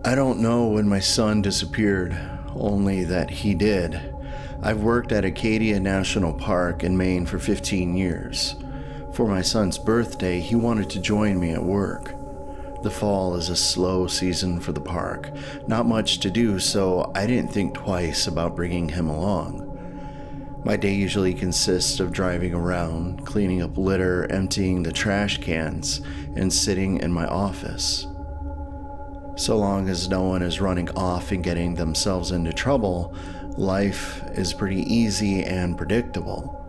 I don't know when my son disappeared, only that he did. I've worked at Acadia National Park in Maine for 15 years. For my son's birthday, he wanted to join me at work. The fall is a slow season for the park, not much to do, so I didn't think twice about bringing him along. My day usually consists of driving around, cleaning up litter, emptying the trash cans, and sitting in my office. So long as no one is running off and getting themselves into trouble, life is pretty easy and predictable.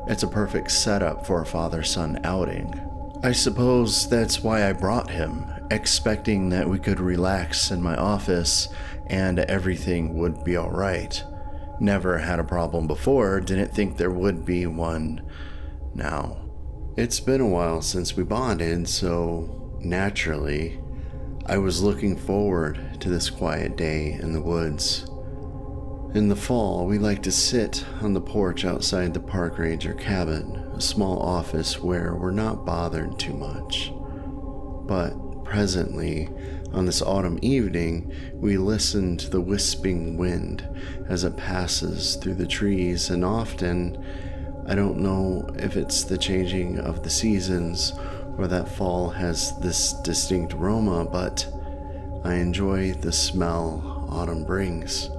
It's a perfect setup for a father-son outing. I suppose that's why I brought him, expecting that we could relax in my office and everything would be alright. Never had a problem before, didn't think there would be one now. It's been a while since we bonded, so naturally, I was looking forward to this quiet day in the woods. In the fall, we like to sit on the porch outside the park ranger cabin, a small office where we're not bothered too much. But presently, on this autumn evening, we listen to the wisping wind as it passes through the trees, and often, I don't know if it's the changing of the seasons or that fall has this distinct aroma, but I enjoy the smell autumn brings.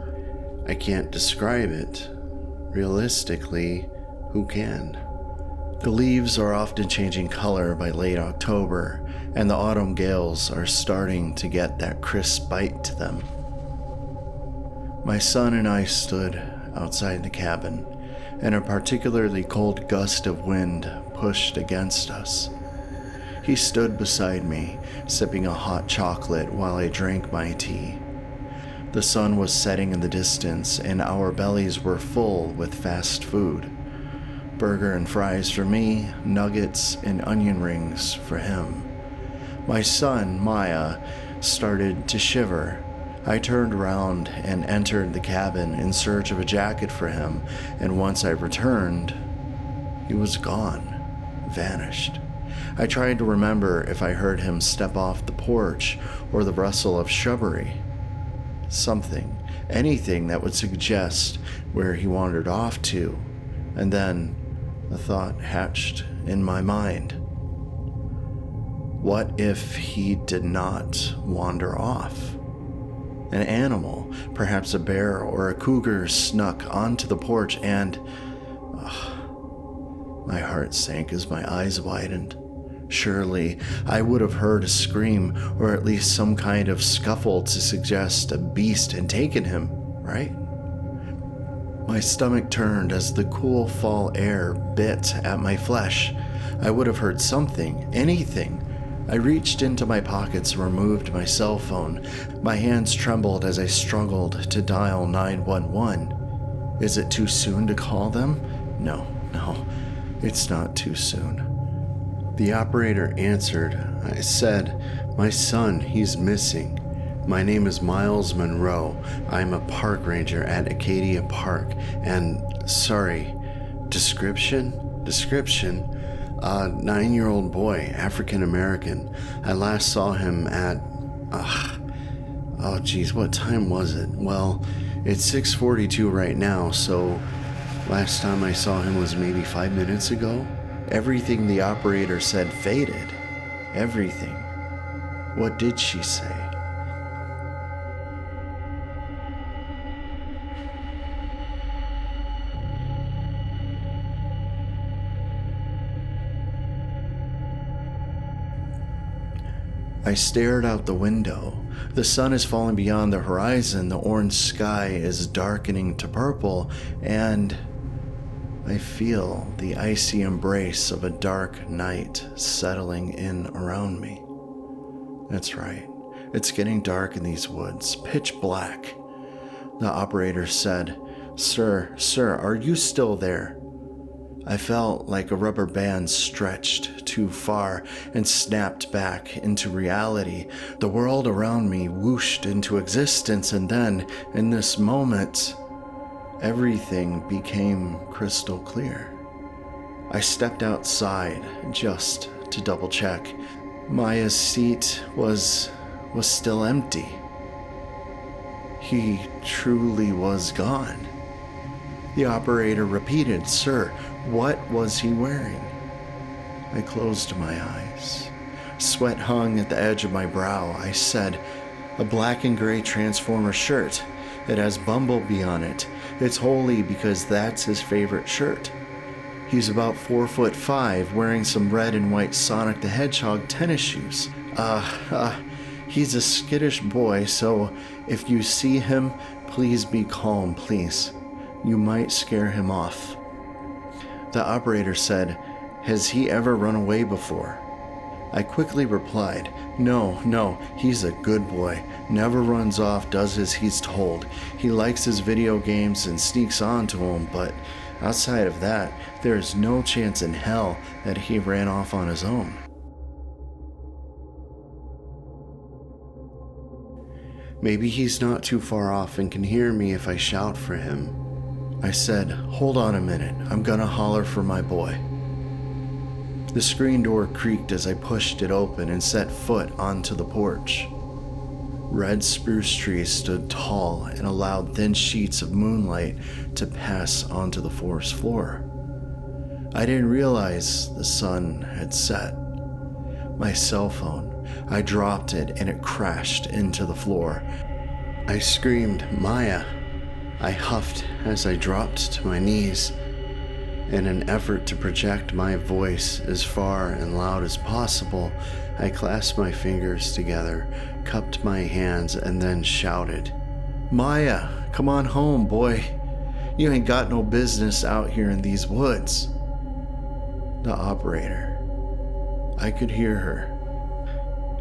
I can't describe it. Realistically, who can? The leaves are often changing color by late October, and the autumn gales are starting to get that crisp bite to them. My son and I stood outside the cabin, and a particularly cold gust of wind pushed against us. He stood beside me, sipping a hot chocolate while I drank my tea. The sun was setting in the distance, and our bellies were full with fast food. Burger and fries for me, nuggets and onion rings for him. My son, Maya, started to shiver. I turned around and entered the cabin in search of a jacket for him, and once I returned, he was gone, vanished. I tried to remember if I heard him step off the porch or the rustle of shrubbery. Something, anything that would suggest where he wandered off to, and then a thought hatched in my mind. What if he did not wander off? An animal, perhaps a bear or a cougar, snuck onto the porch and... my heart sank as my eyes widened. Surely, I would have heard a scream or at least some kind of scuffle to suggest a beast had taken him, right? My stomach turned as the cool fall air bit at my flesh. I would have heard something, anything. I reached into my pockets and removed my cell phone. My hands trembled as I struggled to dial 911. Is it too soon to call them? No, it's not too soon. The operator answered. I said, "My son, he's missing. My name is Miles Monroe. I'm a park ranger at Acadia Park, and sorry, description? 9-year-old boy, African American. I last saw him at, what time was it? Well, it's 6:42 right now, so last time I saw him was maybe 5 minutes ago." Everything the operator said faded. Everything. What did she say? I stared out the window. The sun is falling beyond the horizon, the orange sky is darkening to purple, and I feel the icy embrace of a dark night settling in around me. That's right, it's getting dark in these woods, pitch black. The operator said, Sir, are you still there?" I felt like a rubber band stretched too far and snapped back into reality. The world around me whooshed into existence, and then, in this moment, everything became crystal clear. I stepped outside just to double check. Maya's seat was still empty. He truly was gone. The operator repeated, "Sir, what was he wearing?" I closed my eyes. Sweat hung at the edge of my brow. I said, "A black and gray Transformer shirt. It has Bumblebee on it. It's holy because that's his favorite shirt. He's about 4'5", wearing some red and white Sonic the Hedgehog tennis shoes. He's a skittish boy, so if you see him, please be calm, please. You might scare him off." The operator said, "Has he ever run away before?" I quickly replied, No, he's a good boy. Never runs off, does as he's told. He likes his video games and sneaks onto them, but outside of that, there is no chance in hell that he ran off on his own." "Maybe he's not too far off and can hear me if I shout for him." I said, "Hold on a minute, I'm gonna holler for my boy." The screen door creaked as I pushed it open and set foot onto the porch. Red spruce trees stood tall and allowed thin sheets of moonlight to pass onto the forest floor. I didn't realize the sun had set. My cell phone, I dropped it and it crashed into the floor. I screamed, "Maya!" I huffed as I dropped to my knees. In an effort to project my voice as far and loud as possible, I clasped my fingers together, cupped my hands, and then shouted, "Maya, come on home, boy. You ain't got no business out here in these woods." The operator. I could hear her.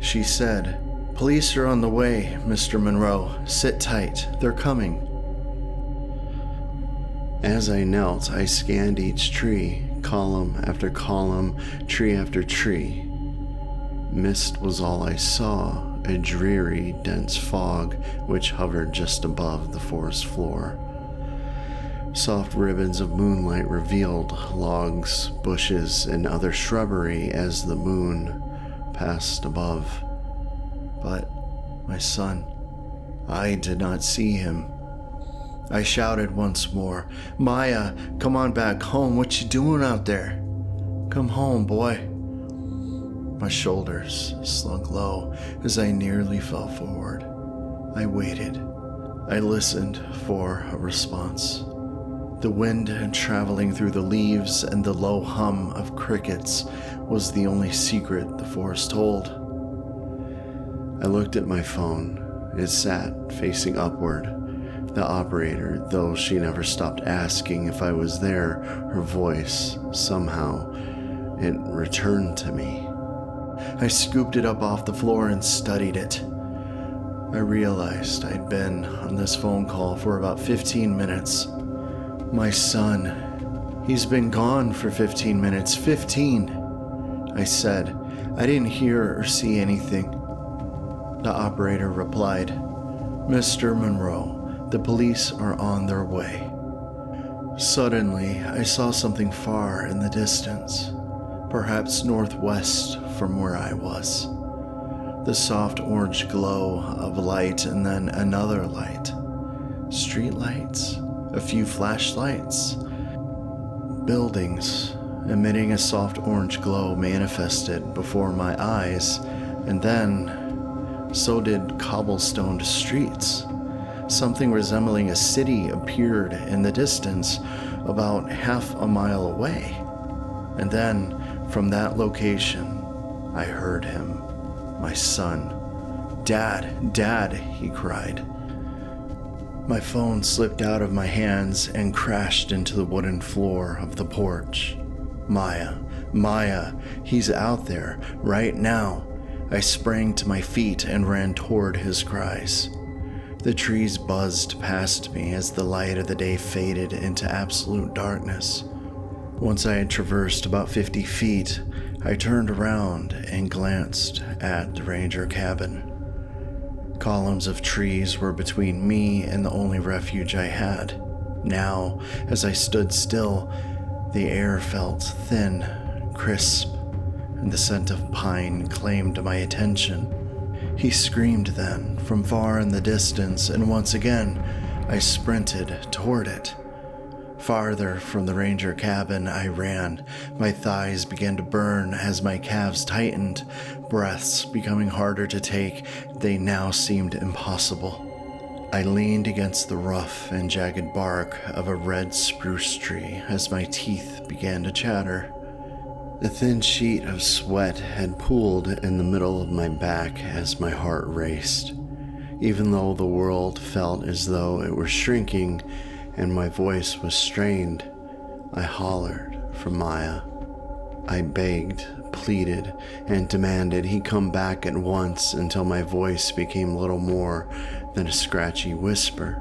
She said, "Police are on the way, Mr. Monroe. Sit tight. They're coming." As I knelt, I scanned each tree, column after column, tree after tree. Mist was all I saw, a dreary, dense fog which hovered just above the forest floor. Soft ribbons of moonlight revealed logs, bushes, and other shrubbery as the moon passed above. But my son, I did not see him. I shouted once more, "Maya, come on back home. What you doing out there? Come home, boy." My shoulders slunk low as I nearly fell forward. I waited. I listened for a response. The wind traveling through the leaves and the low hum of crickets was the only secret the forest told. I looked at my phone. It sat facing upward. The operator, though she never stopped asking if I was there, her voice, somehow, it returned to me. I scooped it up off the floor and studied it. I realized I'd been on this phone call for about 15 minutes. My son, he's been gone for 15 minutes. 15! I said. I didn't hear or see anything. The operator replied, "Mr. Monroe, the police are on their way." Suddenly, I saw something far in the distance, perhaps northwest from where I was. The soft orange glow of light and then another light. Street lights, a few flashlights. Buildings emitting a soft orange glow manifested before my eyes, and then so did cobblestoned streets. Something resembling a city appeared in the distance, about half a mile away. And then, from that location, I heard him, my son. "Dad, Dad," he cried. My phone slipped out of my hands and crashed into the wooden floor of the porch. "Maya, Maya, he's out there, right now." I sprang to my feet and ran toward his cries. The trees buzzed past me as the light of the day faded into absolute darkness. Once I had traversed about 50 feet, I turned around and glanced at the ranger cabin. Columns of trees were between me and the only refuge I had. Now, as I stood still, the air felt thin, crisp, and the scent of pine claimed my attention. He screamed then, from far in the distance, and once again, I sprinted toward it. Farther from the ranger cabin I ran. My thighs began to burn as my calves tightened, breaths becoming harder to take. They now seemed impossible. I leaned against the rough and jagged bark of a red spruce tree as my teeth began to chatter. A thin sheet of sweat had pooled in the middle of my back as my heart raced. Even though the world felt as though it were shrinking and my voice was strained, I hollered for Maya. I begged, pleaded, and demanded he come back at once until my voice became little more than a scratchy whisper.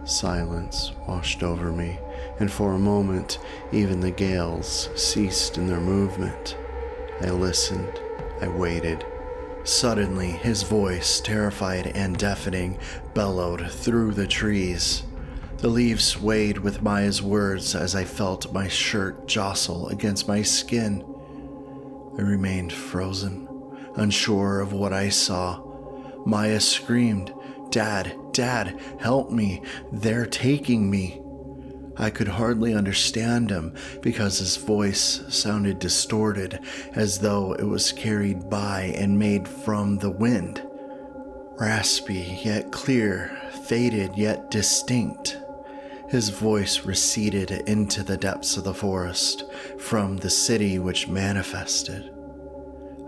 Silence washed over me, and for a moment, even the gales ceased in their movement. I listened. I waited. Suddenly, his voice, terrified and deafening, bellowed through the trees. The leaves swayed with Maya's words as I felt my shirt jostle against my skin. I remained frozen, unsure of what I saw. Maya screamed, "Dad, Dad, help me, they're taking me." I could hardly understand him because his voice sounded distorted, as though it was carried by and made from the wind. Raspy yet clear, faded yet distinct. His voice receded into the depths of the forest, from the city which manifested.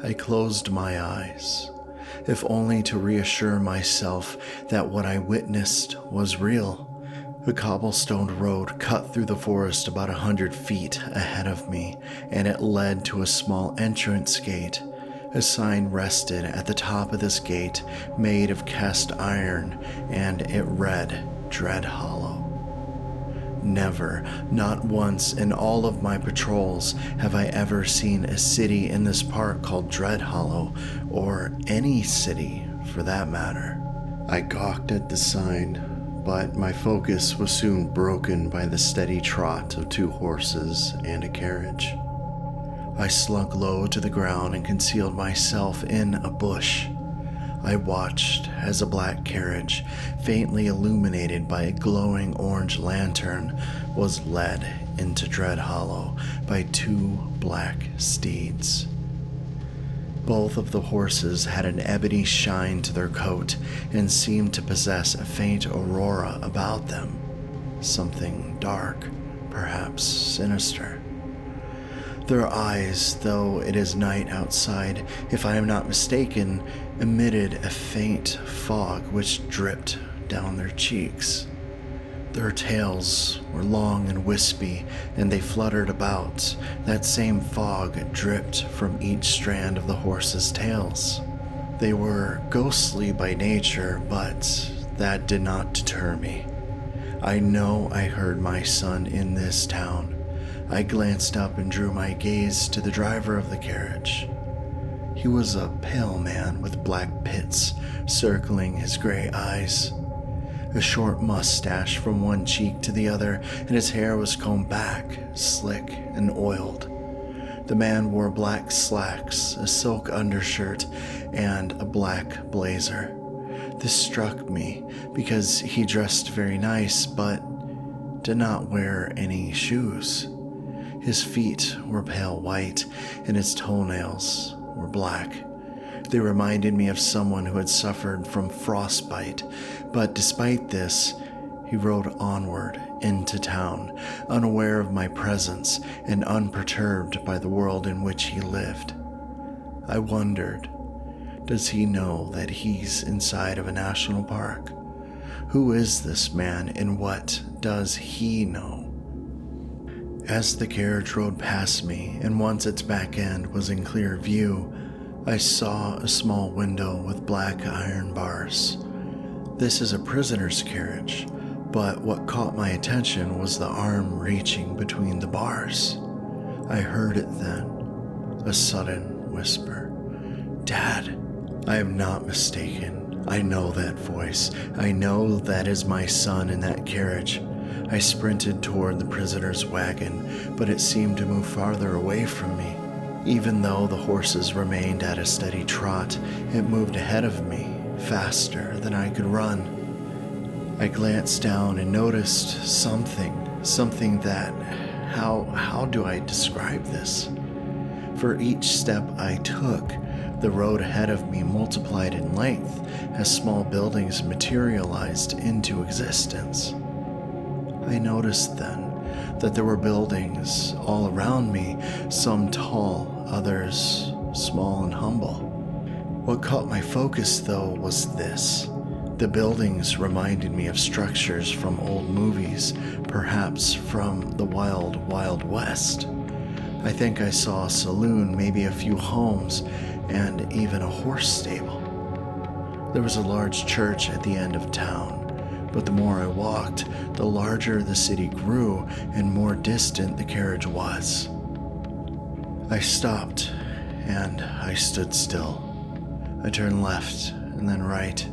I closed my eyes, if only to reassure myself that what I witnessed was real. A cobblestone road cut through the forest about 100 feet ahead of me, and it led to a small entrance gate. A sign rested at the top of this gate, made of cast iron, and it read, Dreadhollow. Never, not once in all of my patrols, have I ever seen a city in this park called Dreadhollow, or any city for that matter. I gawked at the sign, but my focus was soon broken by the steady trot of 2 horses and a carriage. I slunk low to the ground and concealed myself in a bush. I watched as a black carriage, faintly illuminated by a glowing orange lantern, was led into Dreadhollow by 2 black steeds. Both of the horses had an ebony shine to their coat and seemed to possess a faint aurora about them, something dark, perhaps sinister. Their eyes, though it is night outside, if I am not mistaken, emitted a faint fog which dripped down their cheeks. Their tails were long and wispy, and they fluttered about. That same fog dripped from each strand of the horses' tails. They were ghostly by nature, but that did not deter me. I know I heard my son in this town. I glanced up and drew my gaze to the driver of the carriage. He was a pale man with black pits circling his gray eyes. A short mustache from one cheek to the other, and his hair was combed back, slick and oiled. The man wore black slacks, a silk undershirt, and a black blazer. This struck me because he dressed very nice, but did not wear any shoes. His feet were pale white, and his toenails were black. They reminded me of someone who had suffered from frostbite, but despite this, he rode onward into town, unaware of my presence and unperturbed by the world in which he lived. I wondered, does he know that he's inside of a national park? Who is this man, and what does he know? As the carriage rode past me, and once its back end was in clear view, I saw a small window with black iron bars. This is a prisoner's carriage, but what caught my attention was the arm reaching between the bars. I heard it then, a sudden whisper. "Dad." I am not mistaken. I know that voice. I know that is my son in that carriage. I sprinted toward the prisoner's wagon, but it seemed to move farther away from me. Even though the horses remained at a steady trot, it moved ahead of me, faster than I could run. I glanced down and noticed something that, how do I describe this? For each step I took, the road ahead of me multiplied in length as small buildings materialized into existence. I noticed then that there were buildings all around me, some tall, others small and humble. What caught my focus, though, was this. The buildings reminded me of structures from old movies, perhaps from the Wild, Wild West. I think I saw a saloon, maybe a few homes, and even a horse stable. There was a large church at the end of town, but the more I walked, the larger the city grew and more distant the carriage was. I stopped, and I stood still. I turned left and then right.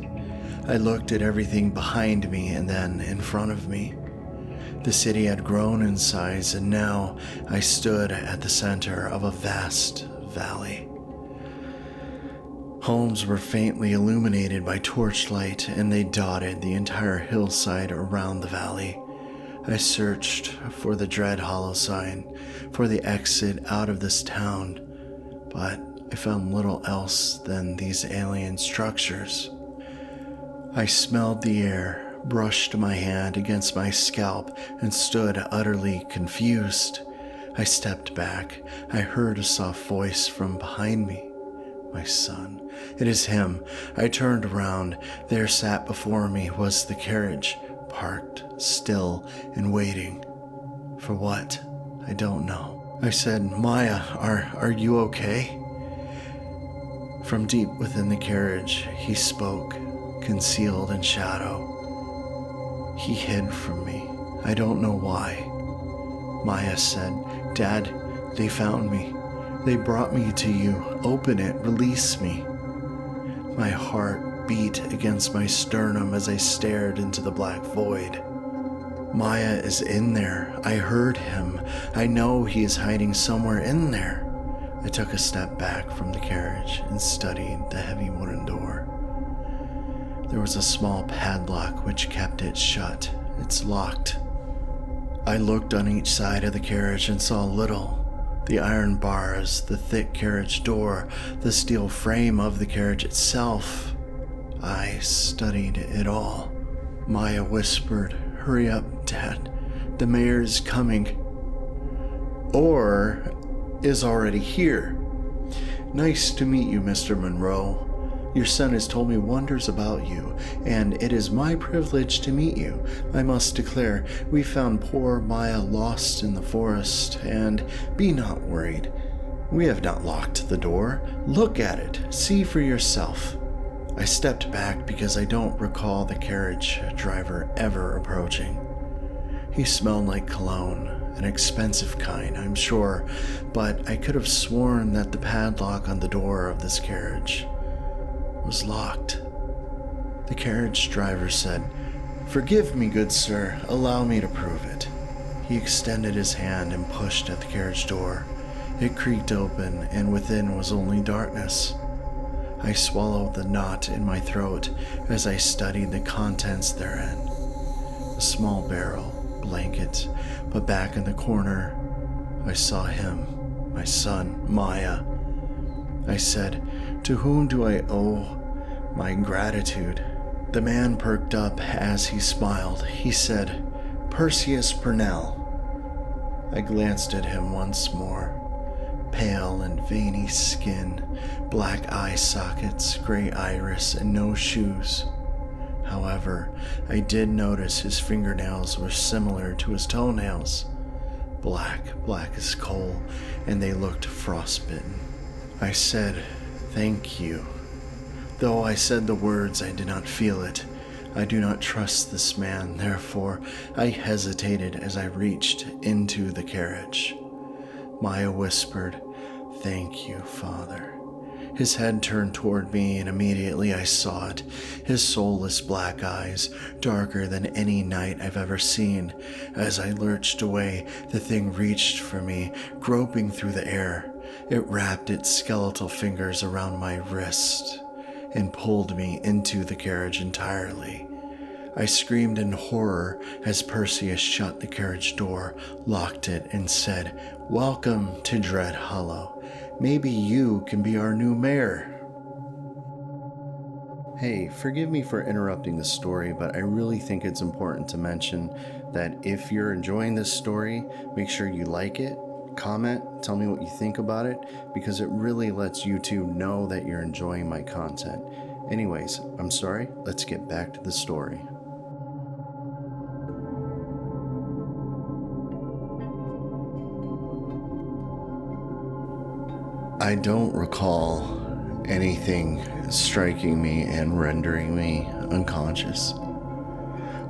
I looked at everything behind me and then in front of me. The city had grown in size, and now I stood at the center of a vast valley. Homes were faintly illuminated by torchlight, and they dotted the entire hillside around the valley. I searched for the Dreadhollow sign, for the exit out of this town, but I found little else than these alien structures. I smelled the air, brushed my hand against my scalp, and stood utterly confused. I stepped back. I heard a soft voice from behind me. My son. It is him. I turned around. There sat before me was the carriage, parked, still, and waiting. For what? I don't know. I said, Maya, are you okay? From deep within the carriage, he spoke, concealed in shadow. He hid from me. I don't know why. Maya said, Dad, they found me. They brought me to you. Open it. Release me. My heart beat against my sternum as I stared into the black void. Maya is in there. I heard him. I know he is hiding somewhere in there. I took a step back from the carriage and studied the heavy wooden door. There was a small padlock which kept it shut. It's locked. I looked on each side of the carriage and saw little. The iron bars, the thick carriage door, the steel frame of the carriage itself. I studied it all. Maya whispered, Hurry up, Dad. The mayor is coming. Or is already here. Nice to meet you, Mr. Monroe. Your son has told me wonders about you, and it is my privilege to meet you. I must declare, we found poor Maya lost in the forest, and be not worried. We have not locked the door. Look at it. See for yourself. I stepped back because I don't recall the carriage driver ever approaching. He smelled like cologne, an expensive kind, I'm sure, but I could have sworn that the padlock on the door of this carriage was locked. The carriage driver said, Forgive me, good sir. Allow me to prove it. He extended his hand and pushed at the carriage door. It creaked open, and within was only darkness. I swallowed the knot in my throat as I studied the contents therein. A small barrel, blanket, but back in the corner, I saw him, my son, Maya. I said, To whom do I owe my gratitude? The man perked up as he smiled. He said, Perseus Purnell. I glanced at him once more. Pale and veiny skin, black eye sockets, gray iris, and no shoes. However, I did notice his fingernails were similar to his toenails. Black as coal, and they looked frostbitten. I said, Thank you. Though I said the words, I did not feel it. I do not trust this man, therefore I hesitated as I reached into the carriage. Maya whispered, Thank you, Father. His head turned toward me, and immediately I saw it. His soulless black eyes, darker than any night I've ever seen. As I lurched away, the thing reached for me, groping through the air. It wrapped its skeletal fingers around my wrist and pulled me into the carriage entirely. I screamed in horror as Perseus shut the carriage door, locked it, and said, "Welcome to Dreadhollow. Maybe you can be our new mayor." Hey, forgive me for interrupting the story, but I really think it's important to mention that if you're enjoying this story, make sure you like it, comment, tell me what you think about it, because it really lets YouTube know that you're enjoying my content. Anyways, I'm sorry, let's get back to the story. I don't recall anything striking me and rendering me unconscious.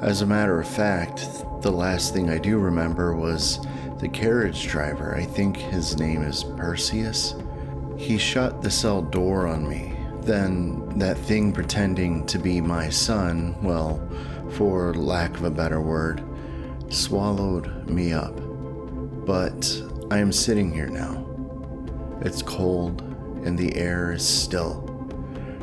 As a matter of fact, the last thing I do remember was the carriage driver. I think his name is Perseus. He shut the cell door on me. Then that thing pretending to be my son, well, for lack of a better word, swallowed me up. But I am sitting here now. It's cold and the air is still.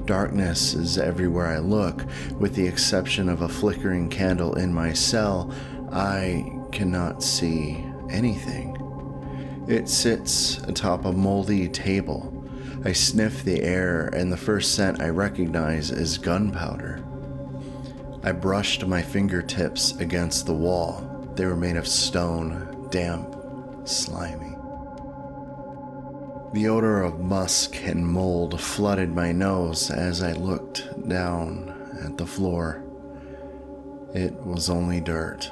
Darkness is everywhere I look, with the exception of a flickering candle in my cell. I cannot see anything. It sits atop a moldy table. I sniff the air, and the first scent I recognize is gunpowder. I brushed my fingertips against the wall. They were made of stone, damp, slimy. The odor of musk and mold flooded my nose as I looked down at the floor. It was only dirt.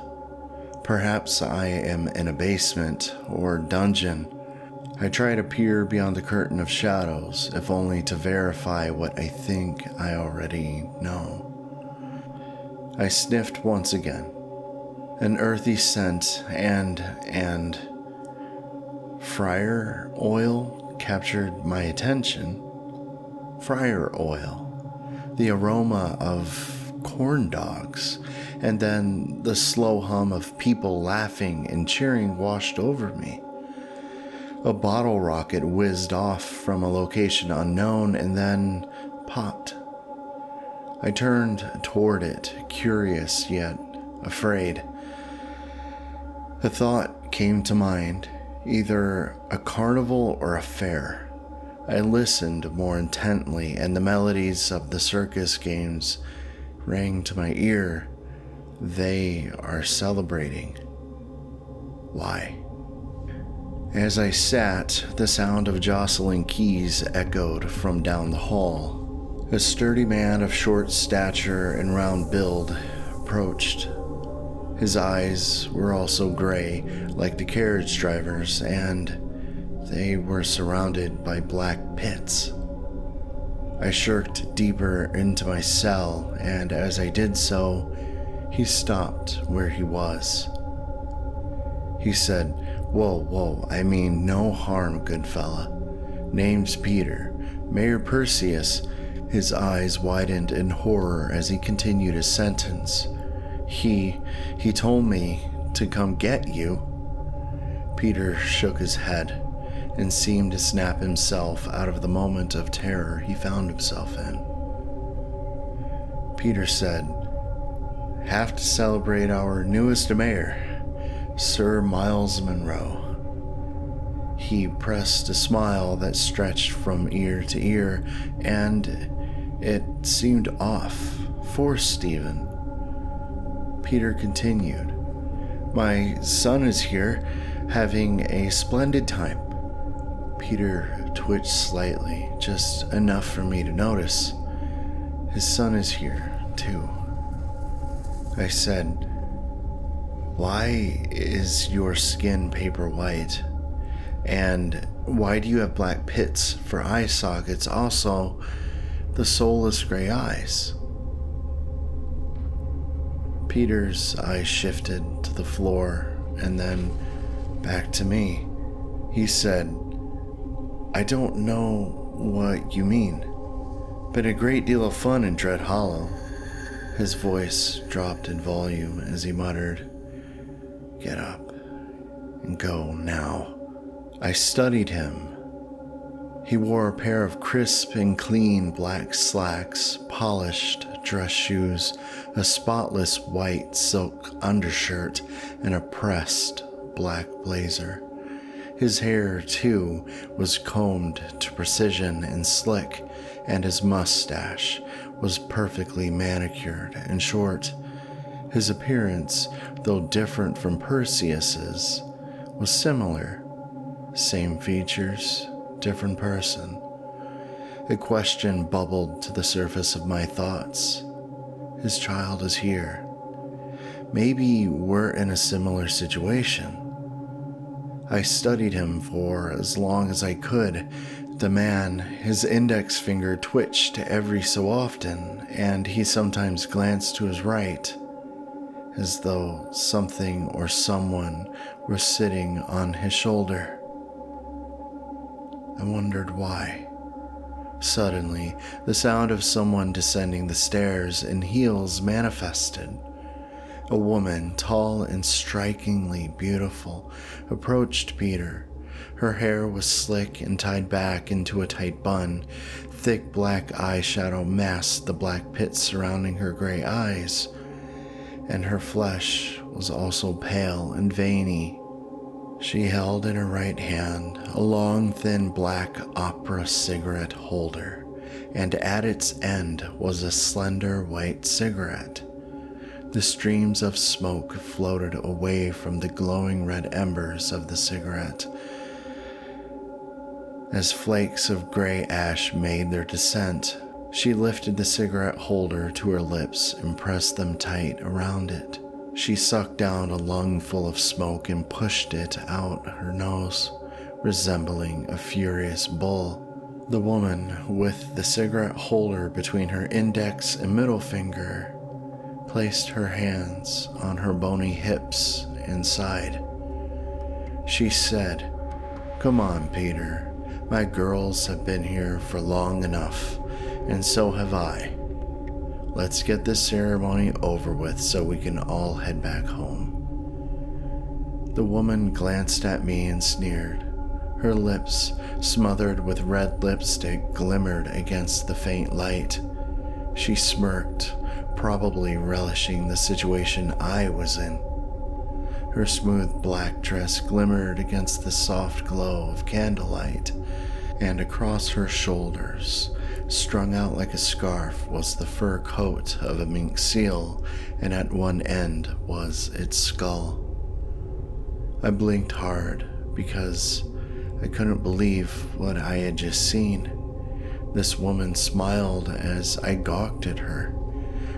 Perhaps I am in a basement or dungeon. I try to peer beyond the curtain of shadows, if only to verify what I think I already know. I sniffed once again. An earthy scent and friar oil captured my attention. Friar oil. The aroma of corn dogs, and then the slow hum of people laughing and cheering washed over me. A bottle rocket whizzed off from a location unknown and then popped. I turned toward it, curious yet afraid. A thought came to mind, either a carnival or a fair. I listened more intently, and the melodies of the circus games rang to my ear. They are celebrating. Why? As I sat, the sound of jostling keys echoed from down the hall. A sturdy man of short stature and round build approached. His eyes were also gray, like the carriage driver's, and they were surrounded by black pits. I shirked deeper into my cell, and as I did so, he stopped where he was. He said, Whoa, I mean no harm, good fella. Name's Peter. Mayor Perseus." His eyes widened in horror as he continued his sentence. He told me to come get you." Peter shook his head and seemed to snap himself out of the moment of terror he found himself in. Peter said, "Have to celebrate our newest mayor, Sir Miles Monroe." He pressed a smile that stretched from ear to ear, and it seemed off, forced even. Peter continued, "My son is here, having a splendid time." Peter twitched slightly, just enough for me to notice. "His son is here, too." I said, "Why is your skin paper white? And why do you have black pits for eye sockets? Also, the soulless gray eyes?" Peter's eyes shifted to the floor and then back to me. He said, "I don't know what you mean. Been a great deal of fun in Dreadhollow." His voice dropped in volume as he muttered, "Get up and go now." I studied him He wore a pair of crisp and clean black slacks, polished dress shoes, a spotless white silk undershirt, and a pressed black blazer. His hair, too, was combed to precision and slick, and his mustache was perfectly manicured and short. His appearance, though different from Perseus's, was similar. Same features, different person. A question bubbled to the surface of my thoughts. His child is here. Maybe we're in a similar situation. I studied him for as long as I could. The man, his index finger twitched every so often, and he sometimes glanced to his right, as though something or someone were sitting on his shoulder. I wondered why. Suddenly, the sound of someone descending the stairs in heels manifested. A woman, tall and strikingly beautiful, approached Peter. Her hair was slick and tied back into a tight bun. Thick black eyeshadow masked the black pits surrounding her gray eyes, and her flesh was also pale and veiny. She held in her right hand a long, thin black opera cigarette holder, and at its end was a slender white cigarette. The streams of smoke floated away from the glowing red embers of the cigarette. As flakes of gray ash made their descent, she lifted the cigarette holder to her lips and pressed them tight around it. She sucked down a lungful of smoke and pushed it out her nose, resembling a furious bull. The woman, with the cigarette holder between her index and middle finger, placed her hands on her bony hips and sighed. She said, "Come on, Peter. My girls have been here for long enough, and so have I. Let's get this ceremony over with so we can all head back home." The woman glanced at me and sneered. Her lips, smothered with red lipstick, glimmered against the faint light. She smirked, probably relishing the situation I was in. Her smooth black dress glimmered against the soft glow of candlelight, and across her shoulders, strung out like a scarf, was the fur coat of a mink seal, and at one end was its skull. I blinked hard because I couldn't believe what I had just seen. This woman smiled as I gawked at her.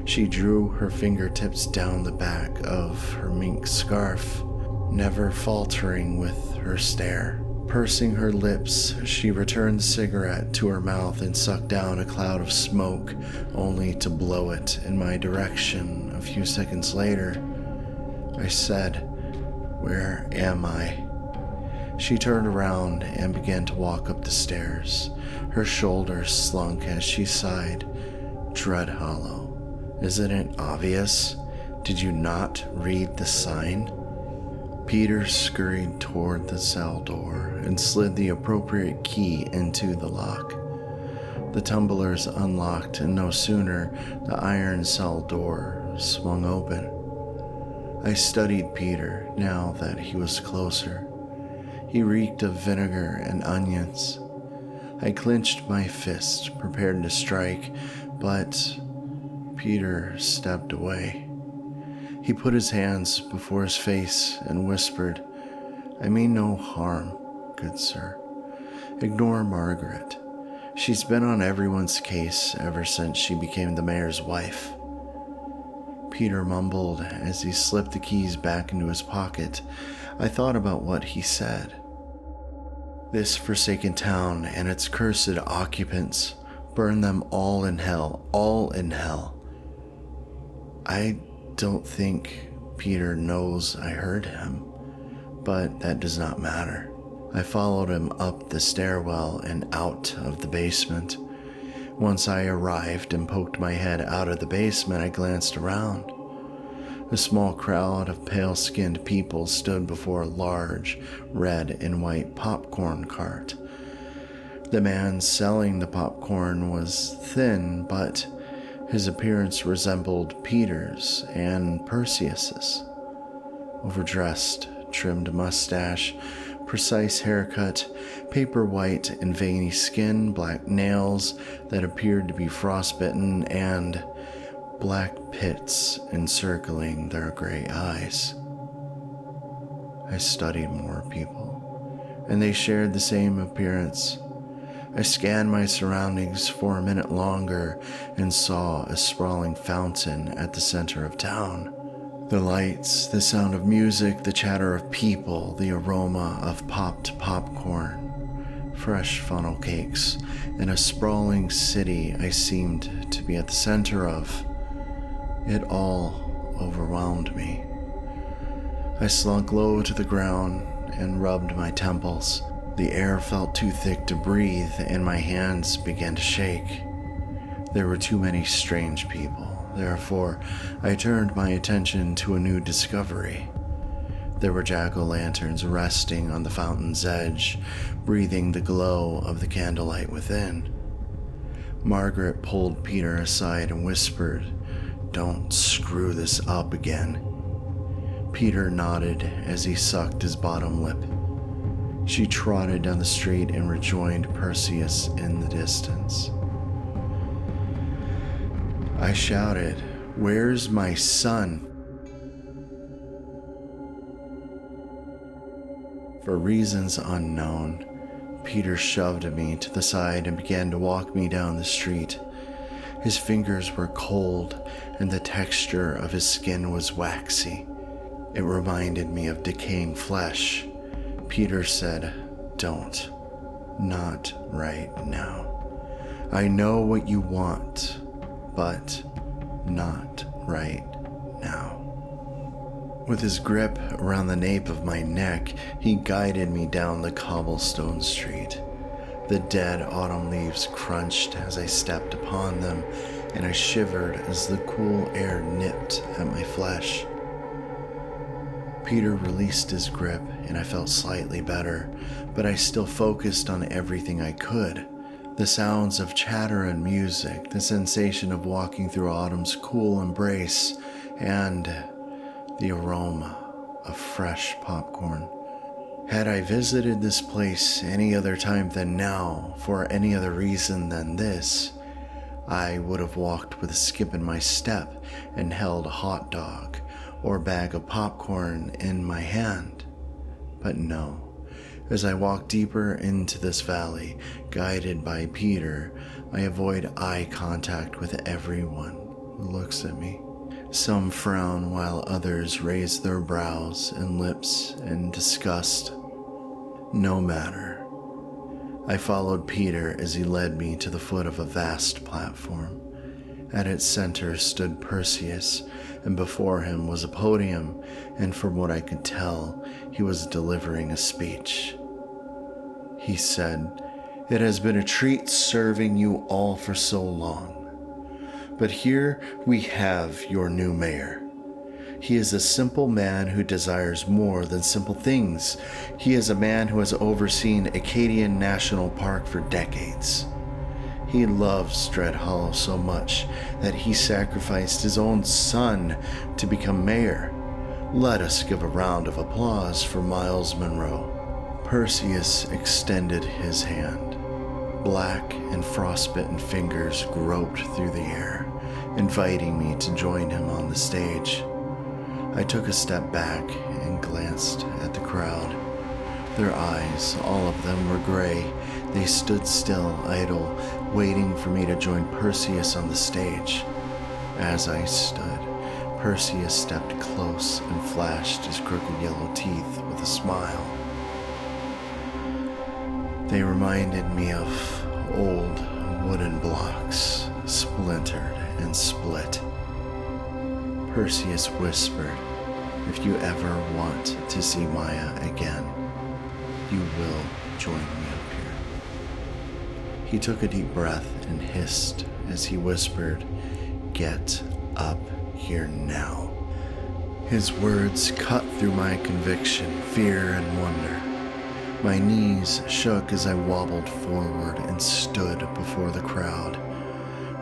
She drew her fingertips down the back of her mink scarf, never faltering with her stare. Pursing her lips, she returned the cigarette to her mouth and sucked down a cloud of smoke, only to blow it in my direction a few seconds later. I said, "Where am I?" She turned around and began to walk up the stairs. Her shoulders slunk as she sighed. "Dreadhollow. Isn't it obvious? Did you not read the sign?" Peter scurried toward the cell door and slid the appropriate key into the lock. The tumblers unlocked, and no sooner the iron cell door swung open. I studied Peter now that he was closer. He reeked of vinegar and onions. I clenched my fist, prepared to strike, but Peter stepped away. He put his hands before his face and whispered, "I mean no harm, good sir. Ignore Margaret. She's been on everyone's case ever since she became the mayor's wife." Peter mumbled as he slipped the keys back into his pocket. I thought about what he said. This forsaken town and its cursed occupants, burn them all in hell, all in hell. I don't think Peter knows I heard him, but that does not matter. I followed him up the stairwell and out of the basement. Once I arrived and poked my head out of the basement, I glanced around. A small crowd of pale-skinned people stood before a large red and white popcorn cart. The man selling the popcorn was thin, but his appearance resembled Peter's and Perseus's. Overdressed, trimmed mustache, precise haircut, paper white and veiny skin, black nails that appeared to be frostbitten, and black pits encircling their gray eyes. I studied more people, and they shared the same appearance. I scanned my surroundings for a minute longer and saw a sprawling fountain at the center of town. The lights, the sound of music, the chatter of people, the aroma of popped popcorn, fresh funnel cakes, and a sprawling city I seemed to be at the center of. It all overwhelmed me. I slunk low to the ground and rubbed my temples. The air felt too thick to breathe, and my hands began to shake. There were too many strange people. Therefore, I turned my attention to a new discovery. There were jack-o'-lanterns resting on the fountain's edge, breathing the glow of the candlelight within. Margaret pulled Peter aside and whispered, "Don't screw this up again." Peter nodded as he sucked his bottom lip. She trotted down the street and rejoined Perseus in the distance. I shouted, "Where's my son?" For reasons unknown, Peter shoved me to the side and began to walk me down the street. His fingers were cold, and the texture of his skin was waxy. It reminded me of decaying flesh. Peter said, "Don't. Not right now. I know what you want, but not right now." With his grip around the nape of my neck, he guided me down the cobblestone street. The dead autumn leaves crunched as I stepped upon them, and I shivered as the cool air nipped at my flesh. Peter released his grip, and I felt slightly better, but I still focused on everything I could. The sounds of chatter and music, the sensation of walking through autumn's cool embrace, and the aroma of fresh popcorn. Had I visited this place any other time than now, for any other reason than this, I would have walked with a skip in my step and held a hot dog or bag of popcorn in my hand. But no, as I walk deeper into this valley, guided by Peter, I avoid eye contact with everyone who looks at me. Some frown while others raise their brows and lips in disgust. No matter. I followed Peter as he led me to the foot of a vast platform. At its center stood Perseus, and before him was a podium, and from what I could tell, he was delivering a speech. He said, "It has been a treat serving you all for so long. But here we have your new mayor. He is a simple man who desires more than simple things. He is a man who has overseen Acadia National Park for decades. He loves Dreadhollow so much that he sacrificed his own son to become mayor. Let us give a round of applause for Miles Monroe." Perseus extended his hand. Black and frostbitten fingers groped through the air, inviting me to join him on the stage. I took a step back and glanced at the crowd. Their eyes, all of them, were gray. They stood still, idle, waiting for me to join Perseus on the stage. As I stood, Perseus stepped close and flashed his crooked yellow teeth with a smile. They reminded me of old wooden blocks, splintered and split. Perseus whispered, "If you ever want to see Maya again, you will join me up here." He took a deep breath and hissed as he whispered, "Get up here now." His words cut through my conviction, fear, and wonder. My knees shook as I wobbled forward and stood before the crowd.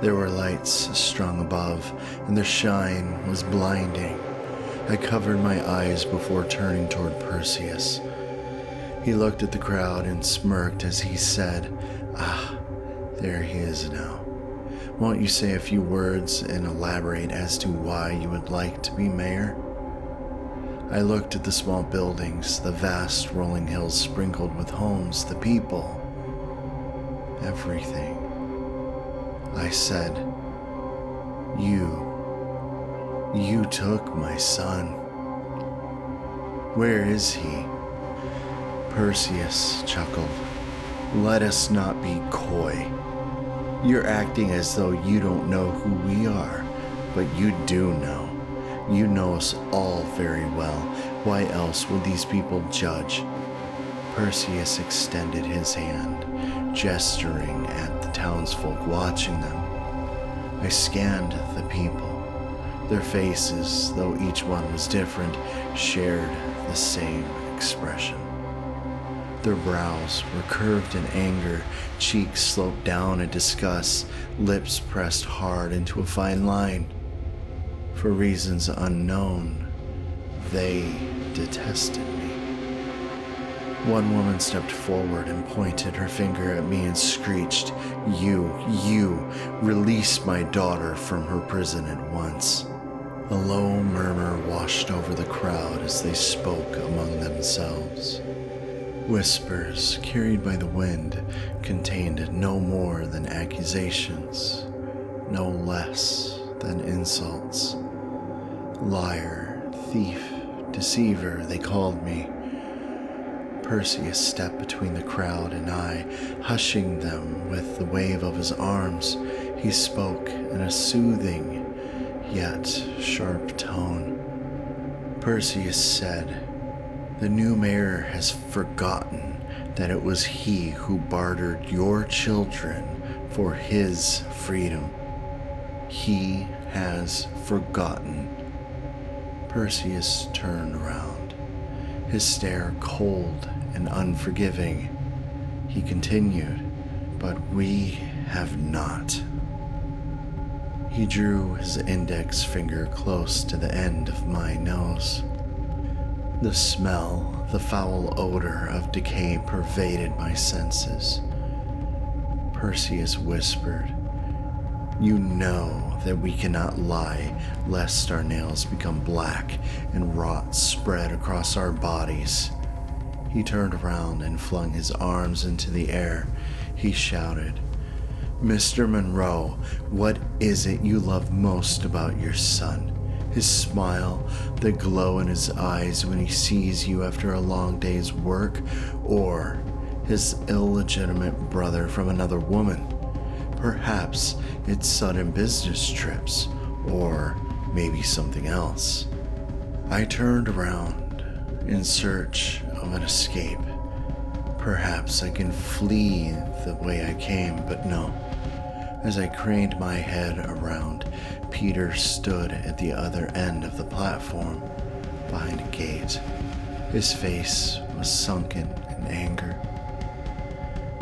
There were lights strung above, and their shine was blinding. I covered my eyes before turning toward Perseus. He looked at the crowd and smirked as he said, "Ah, there he is now. Won't you say a few words and elaborate as to why you would like to be mayor?" I looked at the small buildings, the vast rolling hills sprinkled with homes, the people, everything. I said, You took my son. Where is he?" Perseus chuckled. "Let us not be coy. You're acting as though you don't know who we are, but you do know. You know us all very well. Why else would these people judge?" Perseus extended his hand, gesturing at the townsfolk watching them. I scanned the people. Their faces, though each one was different, shared the same expression. Their brows were curved in anger, cheeks sloped down in disgust, lips pressed hard into a fine line. For reasons unknown, they detested me. One woman stepped forward and pointed her finger at me and screeched, You, release my daughter from her prison at once." A low murmur washed over the crowd as they spoke among themselves. Whispers carried by the wind contained no more than accusations, no less than insults. Liar, thief, deceiver, they called me. Perseus stepped between the crowd and I, hushing them with the wave of his arms. He spoke in a soothing yet sharp tone. Perseus said, "The new mayor has forgotten that it was he who bartered your children for his freedom. He has forgotten." Perseus turned around, his stare cold and unforgiving. He continued, "But we have not." He drew his index finger close to the end of my nose. The smell, the foul odor of decay pervaded my senses. Perseus whispered, "You know that we cannot lie, lest our nails become black and rot spread across our bodies." He turned around and flung his arms into the air. He shouted, "Mr. Monroe, what is it you love most about your son? His smile, the glow in his eyes when he sees you after a long day's work, or his illegitimate brother from another woman? Perhaps it's sudden business trips, or maybe something else." I turned around in search of an escape. Perhaps I can flee the way I came, but no. As I craned my head around, Peter stood at the other end of the platform, behind a gate. His face was sunken in anger.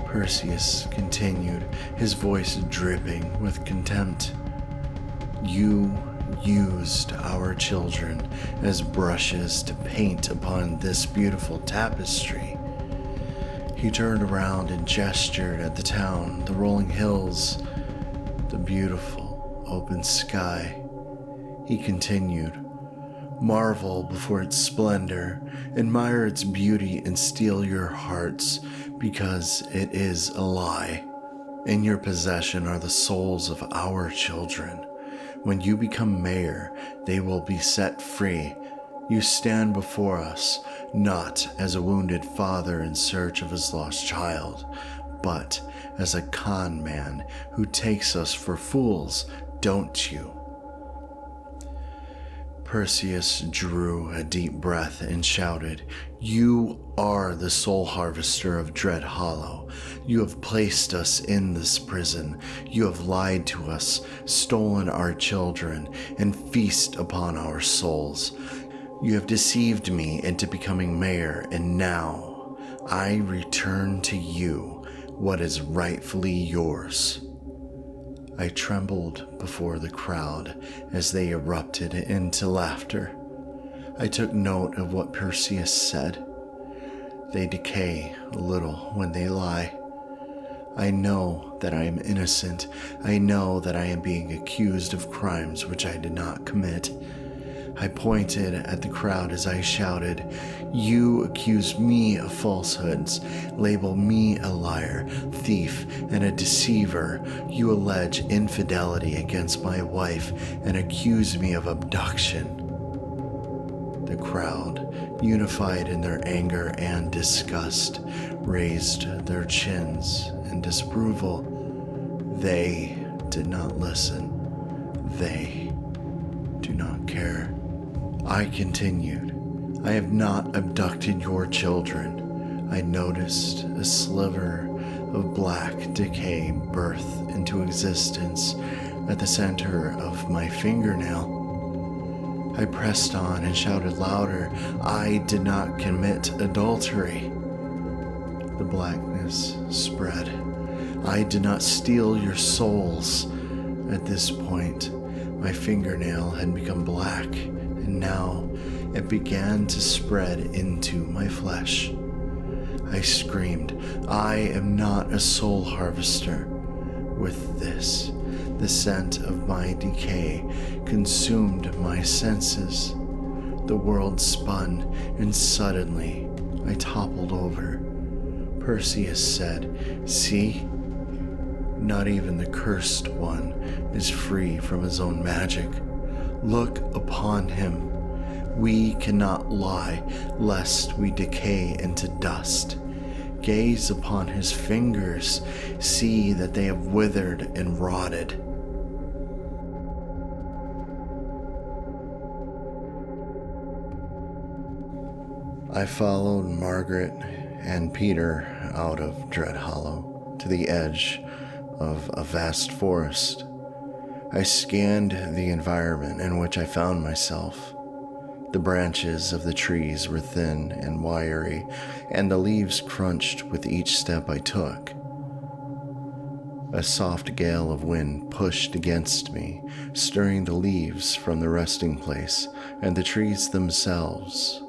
Perseus continued, his voice dripping with contempt. "You used our children as brushes to paint upon this beautiful tapestry." He turned around and gestured at the town, the rolling hills, the beautiful open sky. He continued, "Marvel before its splendor, admire its beauty, and steel your hearts, because it is a lie. In your possession are the souls of our children. When you become mayor, they will be set free. You stand before us, not as a wounded father in search of his lost child, but as a con man who takes us for fools, don't you?" Perseus drew a deep breath and shouted, "You are the soul harvester of Dreadhollow. You have placed us in this prison. You have lied to us, stolen our children, and feasted upon our souls. You have deceived me into becoming mayor, and now I return to you what is rightfully yours. I trembled before the crowd as they erupted into laughter. I took note of what Perseus said. They decay a little when they lie. I know that I am innocent. I know that I am being accused of crimes which I did not commit. I pointed at the crowd as I shouted, "You accuse me of falsehoods, label me a liar, thief, and a deceiver. You allege infidelity against my wife and accuse me of abduction." The crowd, unified in their anger and disgust, raised their chins in disapproval. They did not listen. They do not care. I continued, "I have not abducted your children." I noticed a sliver of black decay birth into existence at the center of my fingernail. I pressed on and shouted louder, "I did not commit adultery." The blackness spread. "I did not steal your souls." At this point, my fingernail had become black, and now it began to spread into my flesh. I screamed, "I am not a soul harvester." With this, the scent of my decay consumed my senses. The world spun, and suddenly I toppled over. Perseus said, "See? Not even the cursed one is free from his own magic. Look upon him. We cannot lie, lest we decay into dust. Gaze upon his fingers. See that they have withered and rotted." I followed Margaret and Peter out of Dreadhollow to the edge of a vast forest. I scanned the environment in which I found myself. The branches of the trees were thin and wiry, and the leaves crunched with each step I took. A soft gale of wind pushed against me, stirring the leaves from the resting place, and the trees themselves,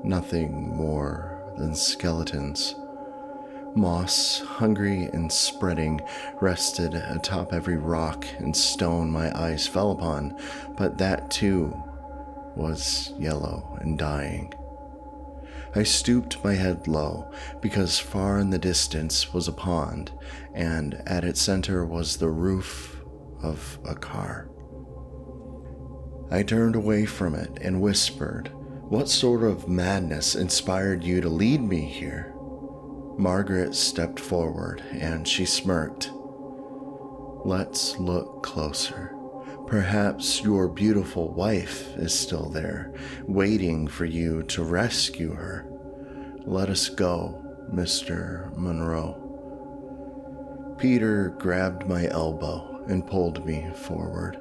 nothing more than skeletons. Moss, hungry and spreading, rested atop every rock and stone my eyes fell upon, but that too was yellow and dying. I stooped my head low, because far in the distance was a pond, and at its center was the roof of a car. I turned away from it and whispered, "What sort of madness inspired you to lead me here?" Margaret stepped forward, and she smirked. "Let's look closer. Perhaps your beautiful wife is still there, waiting for you to rescue her. Let us go, Mr. Monroe." Peter grabbed my elbow and pulled me forward.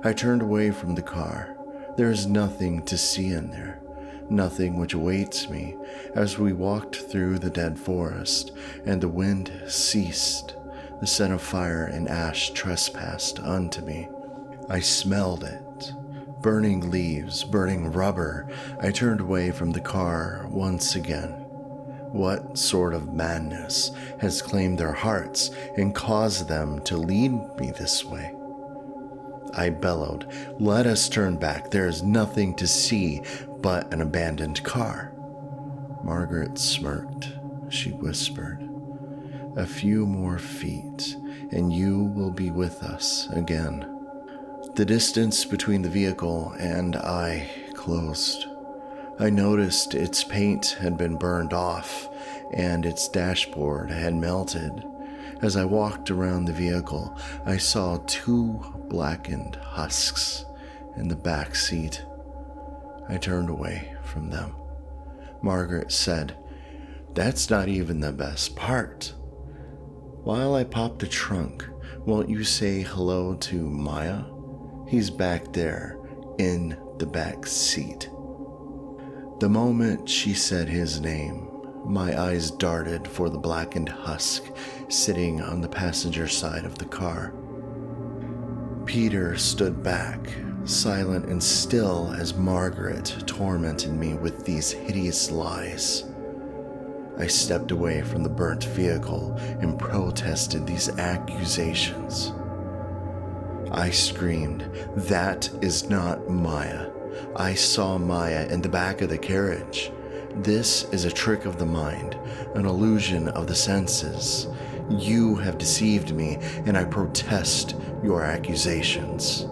I turned away from the car. There is nothing to see in there, nothing which awaits me. As we walked through the dead forest and the wind ceased, the scent of fire and ash trespassed unto me. I smelled it. Burning leaves, burning rubber. I turned away from the car once again. What sort of madness has claimed their hearts and caused them to lead me this way? I bellowed, "Let us turn back. There is nothing to see but an abandoned car." Margaret smirked. She whispered, "A few more feet, and you will be with us again." The distance between the vehicle and I closed. I noticed its paint had been burned off, and its dashboard had melted. As I walked around the vehicle, I saw 2 blackened husks in the back seat. I turned away from them. Margaret said, "That's not even the best part. While I pop the trunk, won't you say hello to Maya? He's back there in the back seat." The moment she said his name, my eyes darted for the blackened husk sitting on the passenger side of the car. Peter stood back, silent and still as Margaret tormented me with these hideous lies. I stepped away from the burnt vehicle and protested these accusations. I screamed, "That is not Maya. I saw Maya in the back of the carriage. This is a trick of the mind, an illusion of the senses. You have deceived me, and I protest your accusations."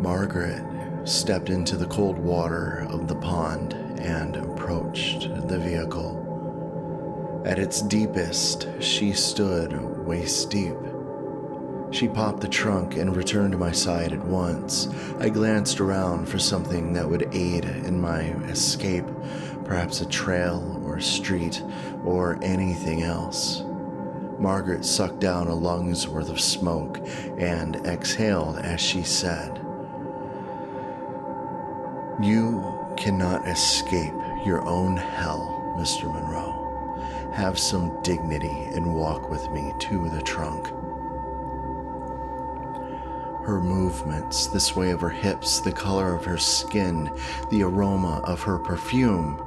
Margaret stepped into the cold water of the pond and approached the vehicle. At its deepest, she stood waist deep. She popped the trunk and returned to my side at once. I glanced around for something that would aid in my escape, perhaps a trail or a street or anything else. Margaret sucked down a lung's worth of smoke and exhaled as she said, "You cannot escape your own hell, Mr. Monroe. Have some dignity and walk with me to the trunk." Her movements, the sway of her hips, the color of her skin, the aroma of her perfume,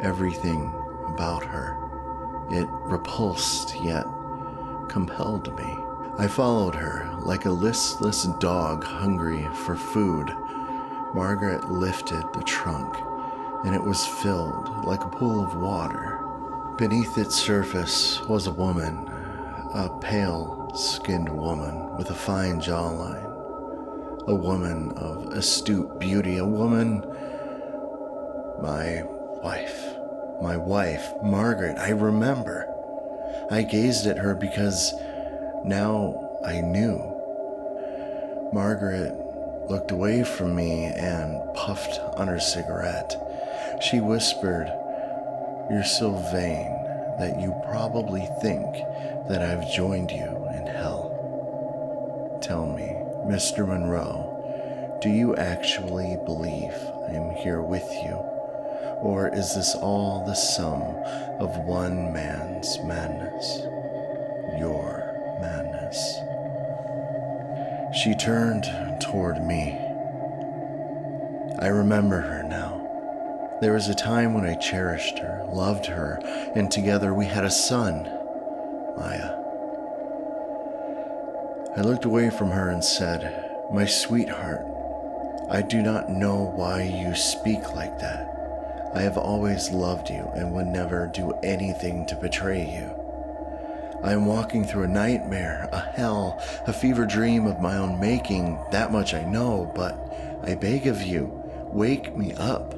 everything about her. It repulsed yet compelled me. I followed her like a listless dog hungry for food. Margaret lifted the trunk, and it was filled like a pool of water. Beneath its surface was a woman, a pale-skinned woman with a fine jawline. A woman of astute beauty, a woman, my wife, Margaret, I remember. I gazed at her because now I knew. Margaret looked away from me and puffed on her cigarette. She whispered, "You're so vain that you probably think that I've joined you in hell. Tell me, Mr. Monroe, do you actually believe I am here with you? Or is this all the sum of one man's madness? Your madness?" She turned toward me. I remember her now. There was a time when I cherished her, loved her, and together we had a son, Maya. I looked away from her and said, "My sweetheart, I do not know why you speak like that. I have always loved you and would never do anything to betray you. I am walking through a nightmare, a hell, a fever dream of my own making, that much I know, but I beg of you, wake me up."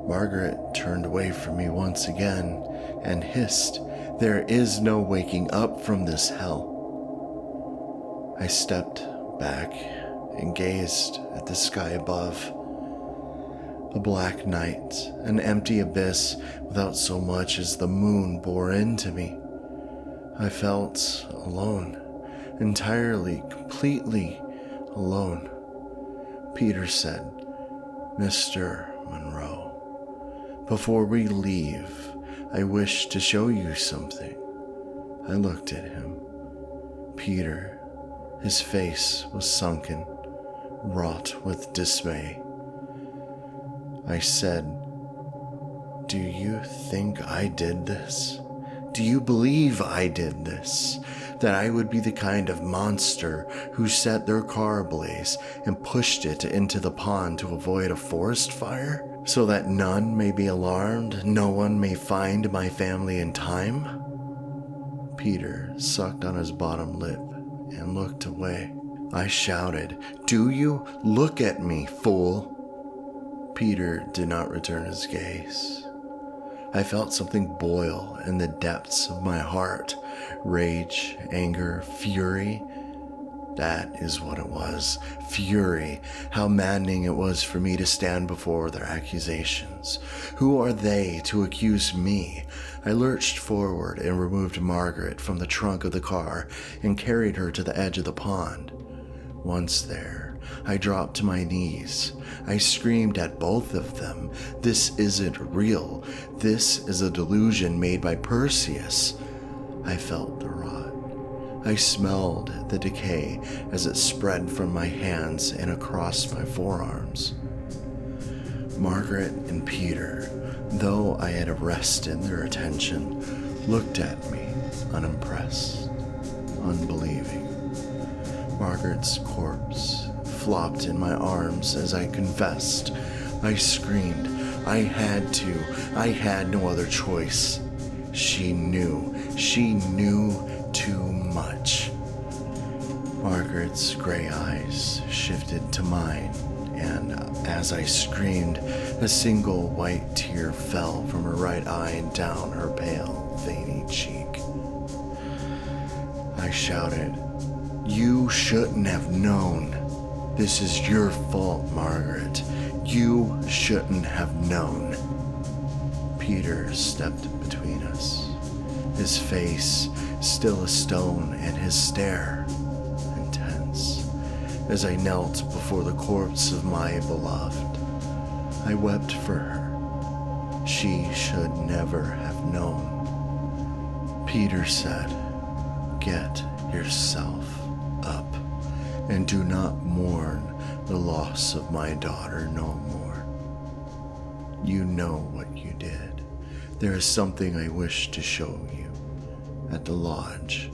Margaret turned away from me once again and hissed, "There is no waking up from this hell." I stepped back and gazed at the sky above. A black night, an empty abyss without so much as the moon bore into me. I felt alone, entirely, completely alone. Peter said, "Mr. Monroe, before we leave, I wish to show you something." I looked at him. Peter, his face was sunken, wrought with dismay. I said, "Do you think I did this? Do you believe I did this? That I would be the kind of monster who set their car ablaze and pushed it into the pond to avoid a forest fire, so that none may be alarmed, no one may find my family in time?" Peter sucked on his bottom lip and looked away. I shouted, "Do you? Look at me, fool!" Peter did not return his gaze. I felt something boil in the depths of my heart. Rage, anger, fury. That is what it was. Fury. How maddening it was for me to stand before their accusations. Who are they to accuse me? I lurched forward and removed Margaret from the trunk of the car and carried her to the edge of the pond. Once there, I dropped to my knees. I screamed at both of them. This isn't real. This is a delusion made by Perseus. I felt the rot. I smelled the decay as it spread from my hands and across my forearms. Margaret and Peter, though I had arrested their attention, looked at me unimpressed, unbelieving. Margaret's corpse flopped in my arms as I confessed. I screamed. I had to. I had no other choice. She knew. She knew too much. Margaret's gray eyes shifted to mine, and as I screamed, a single white tear fell from her right eye and down her pale, veiny cheek. I shouted, "You shouldn't have known. This is your fault, Margaret. You shouldn't have known." Peter stepped between us, his face still a stone and his stare intense. As I knelt before the corpse of my beloved, I wept for her. She should never have known. Peter said, "Get yourself up and do not mourn the loss of my daughter no more. You know what you did. There is something I wish to show you at the lodge."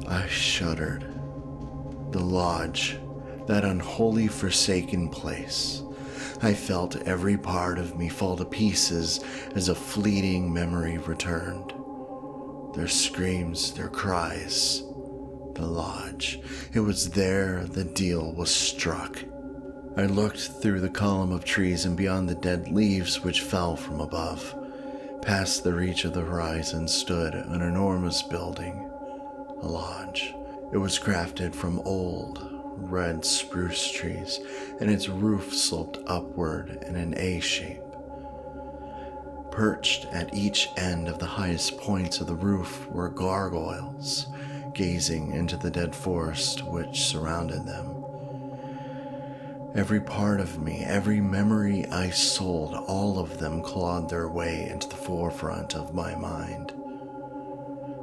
I shuddered. The lodge, that unholy forsaken place. I felt every part of me fall to pieces as a fleeting memory returned. Their screams, their cries. The lodge. It was there the deal was struck. I looked through the column of trees and beyond the dead leaves which fell from above. Past the reach of the horizon stood an enormous building, a lodge. It was crafted from old, red spruce trees, and its roof sloped upward in an A shape. Perched at each end of the highest points of the roof were gargoyles, gazing into the dead forest which surrounded them. Every part of me, every memory I sold, all of them clawed their way into the forefront of my mind.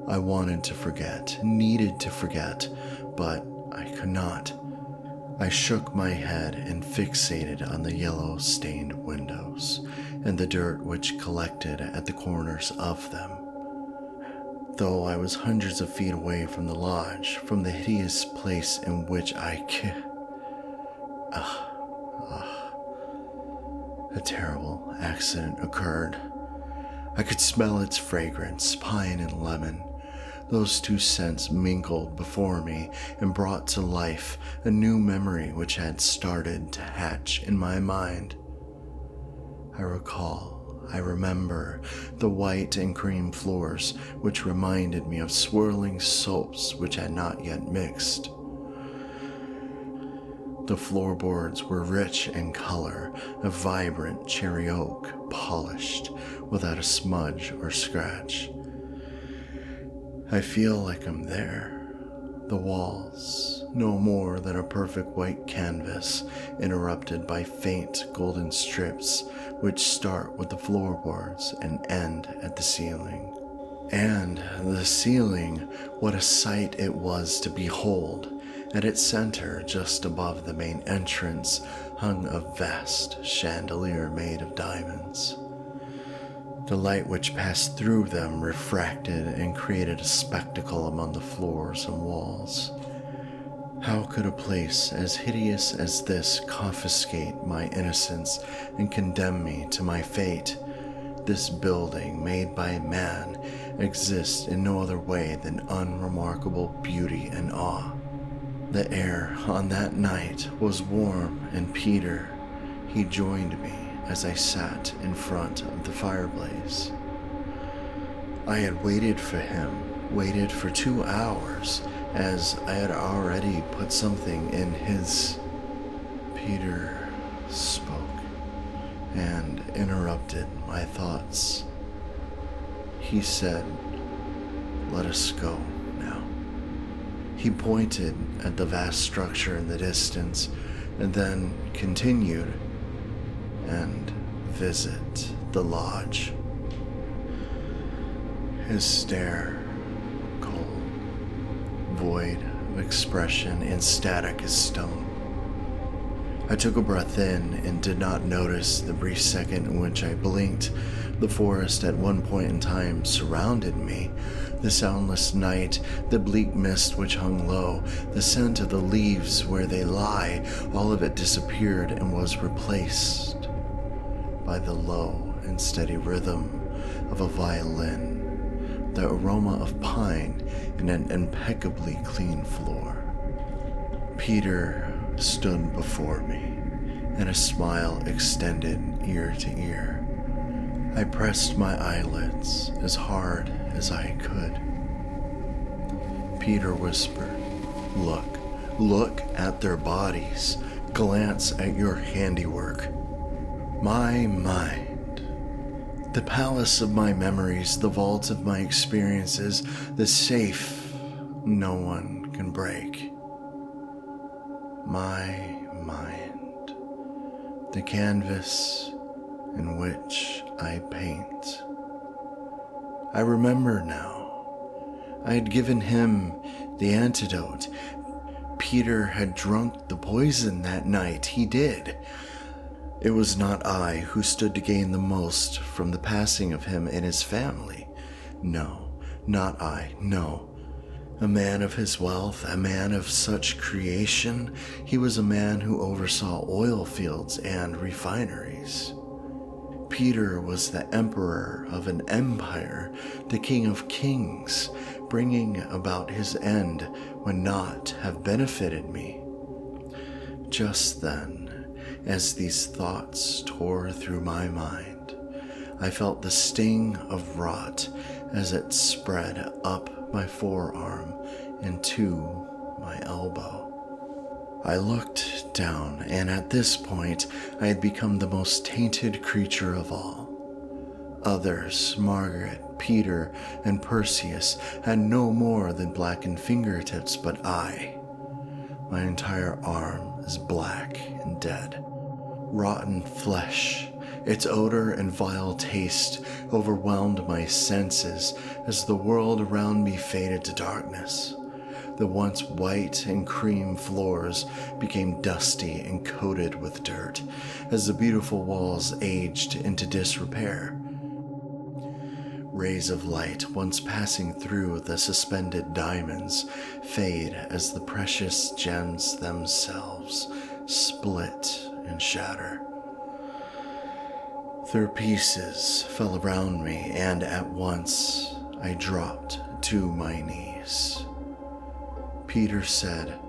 I wanted to forget, needed to forget, but I could not. I shook my head and fixated on the yellow-stained windows and the dirt which collected at the corners of them. Though I was hundreds of feet away from the lodge, from the hideous place in which a terrible accident occurred. I could smell its fragrance, pine and lemon. Those two scents mingled before me and brought to life a new memory which had started to hatch in my mind. I remember the white and cream floors which reminded me of swirling soaps which had not yet mixed. The floorboards were rich in color, a vibrant cherry oak, polished without a smudge or scratch. I feel like I'm there. The walls, no more than a perfect white canvas, interrupted by faint golden strips which start with the floorboards and end at the ceiling. And the ceiling, what a sight it was to behold! At its center, just above the main entrance, hung a vast chandelier made of diamonds. The light which passed through them refracted and created a spectacle among the floors and walls. How could a place as hideous as this confiscate my innocence and condemn me to my fate? This building, made by man, exists in no other way than unremarkable beauty and awe. The air on that night was warm, and Peter, he joined me as I sat in front of the fireplace. I had waited for him, waited for 2 hours, as I had already put something in his... Peter spoke and interrupted my thoughts. He said, "Let us go now." He pointed at the vast structure in the distance, and then continued and visit the lodge. His stare, cold, void of expression and static as stone. I took a breath in and did not notice the brief second in which I blinked. The forest at one point in time surrounded me. The soundless night, the bleak mist which hung low, the scent of the leaves where they lie, all of it disappeared and was replaced by the low and steady rhythm of a violin, the aroma of pine, and an impeccably clean floor. Peter stood before me, and a smile extended ear to ear. I pressed my eyelids as hard as I could. Peter whispered, Look at their bodies. Glance at your handiwork. My mind. The palace of my memories, the vault of my experiences, the safe no one can break. My mind. The canvas in which I paint. I remember now. I had given him the antidote. Peter had drunk the poison that night. He did. It was not I who stood to gain the most from the passing of him and his family. No, not I, no. A man of his wealth, a man of such creation, he was a man who oversaw oil fields and refineries. Peter was the emperor of an empire, the king of kings, bringing about his end would not have benefited me. Just then, as these thoughts tore through my mind, I felt the sting of rot as it spread up my forearm and to my elbow. I looked down, and at this point, I had become the most tainted creature of all. Others, Margaret, Peter, and Perseus, had no more than blackened fingertips, but my entire arm is black and dead. Rotten flesh, its odor and vile taste overwhelmed my senses as the world around me faded to darkness. The once white and cream floors became dusty and coated with dirt as the beautiful walls aged into disrepair. Rays of light, once passing through the suspended diamonds, fade as the precious gems themselves split and shatter. Their pieces fell around me, and at once I dropped to my knees. Peter said,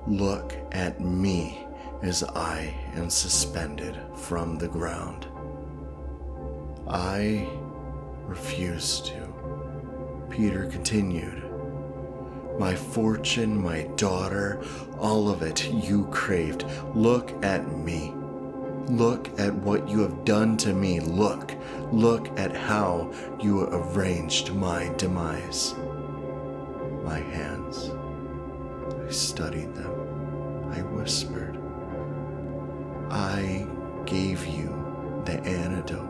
"Look at me as I am suspended from the ground." I refused to. Peter continued, "My fortune, my daughter, all of it you craved. Look at me. Look at what you have done to me. Look at how you arranged my demise." My hands, I studied them. I whispered, "I gave you the antidote.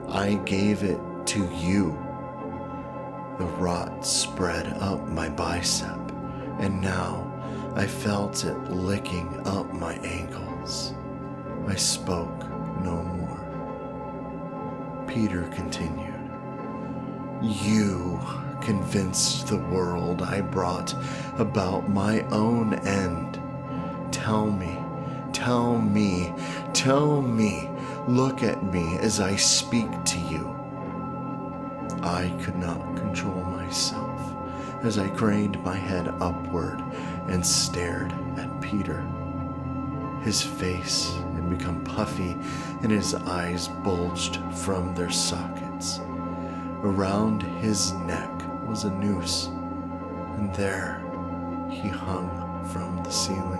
I gave it to you." The rot spread up my bicep, and now I felt it licking up my ankles. I spoke no more. Peter continued, "You convinced the world I brought about my own end. Tell me, look at me as I speak to you." I could not control myself as I craned my head upward and stared at Peter. His face had become puffy and his eyes bulged from their sockets. Around his neck was a noose, and there he hung from the ceiling.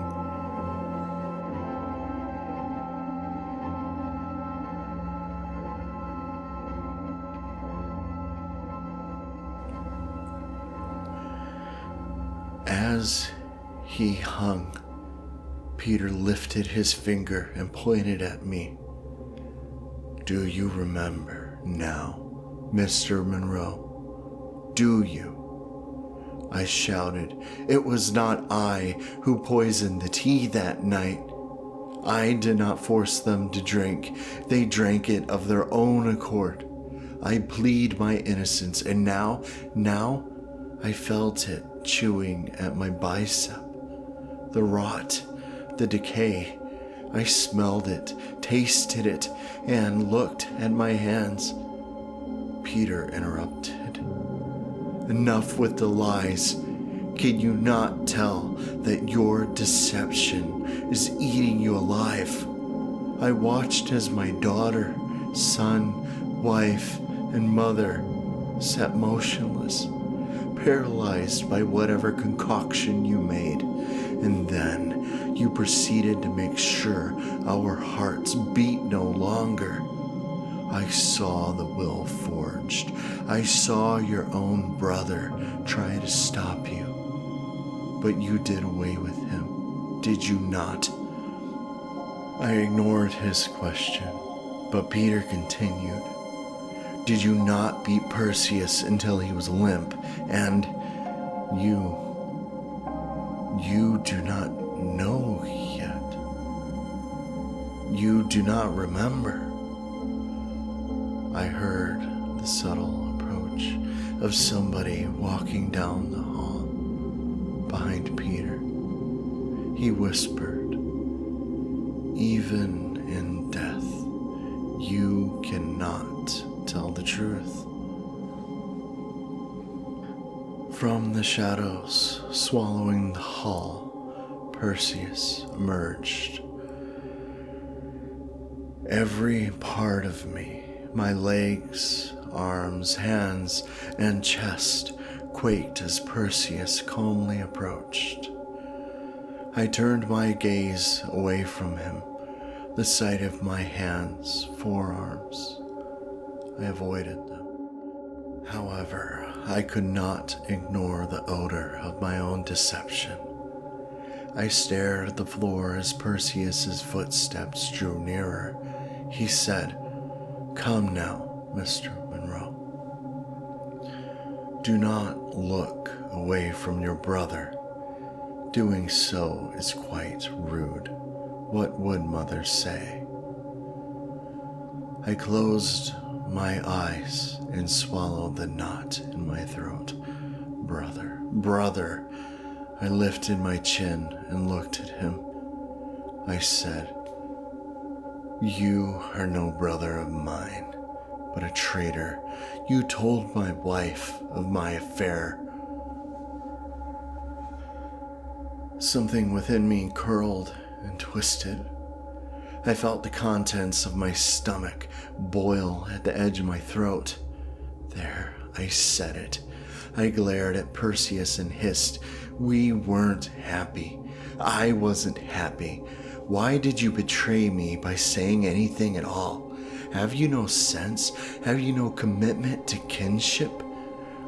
As he hung, Peter lifted his finger and pointed at me. Do you remember now, Mr. Monroe? Do you? I shouted. It was not I who poisoned the tea that night. I did not force them to drink. They drank it of their own accord. I plead my innocence, and now I felt it chewing at my bicep. The rot, the decay. I smelled it, tasted it, and looked at my hands. Peter interrupted. Enough with the lies. Can you not tell that your deception is eating you alive? I watched as my daughter, son, wife, and mother sat motionless, paralyzed by whatever concoction you made, and then you proceeded to make sure our hearts beat no longer. I saw the will forged. I saw your own brother try to stop you. But you did away with him, did you not? I ignored his question, but Peter continued. Did you not beat Perseus until he was limp, and you do not know yet? You do not remember? I heard the subtle approach of somebody walking down the hall behind Peter. He whispered, even in death, you cannot tell the truth. From the shadows swallowing the hall, Perseus emerged. Every part of me, my legs, arms, hands, and chest quaked as Perseus calmly approached. I turned my gaze away from him, the sight of my hands, forearms. I avoided them. However, I could not ignore the odor of my own deception. I stared at the floor as Perseus's footsteps drew nearer. He said, "Come now, Mr. Monroe. Do not look away from your brother. Doing so is quite rude. What would Mother say?" I closed my eyes and swallowed the knot in my throat. Brother. I lifted my chin and looked at him. I said, "You are no brother of mine, but a traitor. You told my wife of my affair." Something within me curled and twisted. I felt the contents of my stomach boil at the edge of my throat. There, I said it. I glared at Perseus and hissed, "We weren't happy. I wasn't happy. Why did you betray me by saying anything at all? Have you no sense? Have you no commitment to kinship?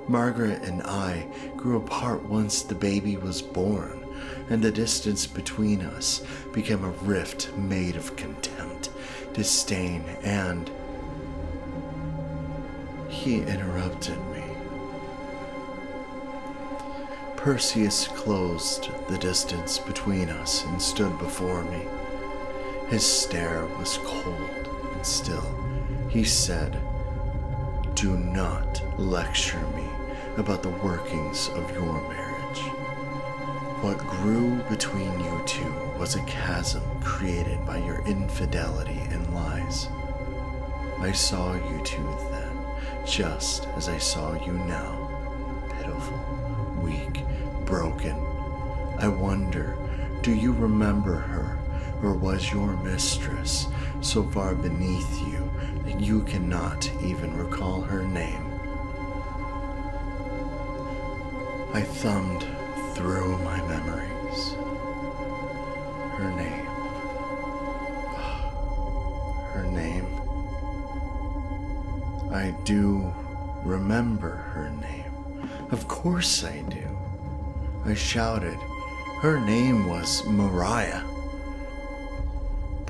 Margaret and I grew apart once the baby was born, and the distance between us became a rift made of contempt, disdain, and..." He interrupted me. Perseus closed the distance between us and stood before me. His stare was cold and still. He said, "Do not lecture me about the workings of your marriage. What grew between you two was a chasm created by your infidelity and lies. I saw you two then, just as I saw you now, pitiful, weak, broken. I wonder, do you remember her, or was your mistress so far beneath you that you cannot even recall her name?" I thumbed through my memories. Her name. Her name. I do remember her name. Of course I do. I shouted. Her name was Mariah.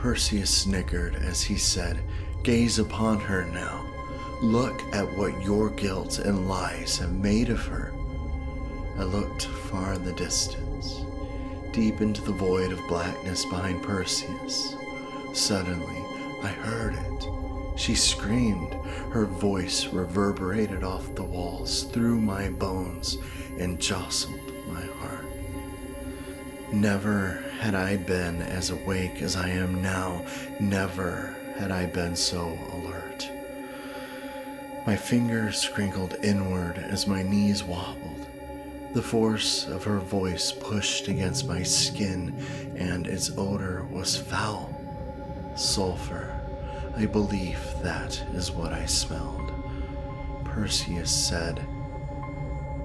Perseus snickered as he said, "Gaze upon her now. Look at what your guilt and lies have made of her." I looked far in the distance, deep into the void of blackness behind Perseus. Suddenly, I heard it. She screamed. Her voice reverberated off the walls, through my bones, and jostled my heart. Never had I been as awake as I am now. Never had I been so alert. My fingers crinkled inward as my knees wobbled. The force of her voice pushed against my skin, and its odor was foul. Sulfur. I believe that is what I smelled. Perseus said,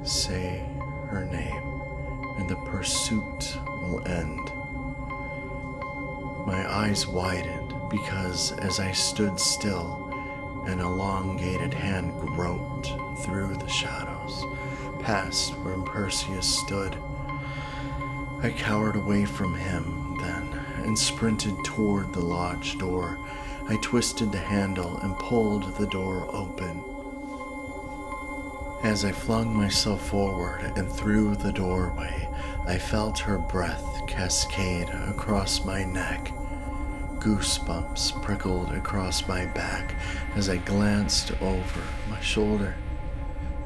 "Say her name, and the pursuit will end." My eyes widened because as I stood still, an elongated hand groped through the shadows, past where Perseus stood. I cowered away from him then and sprinted toward the lodge door. I twisted the handle and pulled the door open. As I flung myself forward and through the doorway, I felt her breath cascade across my neck. Goosebumps prickled across my back as I glanced over my shoulder.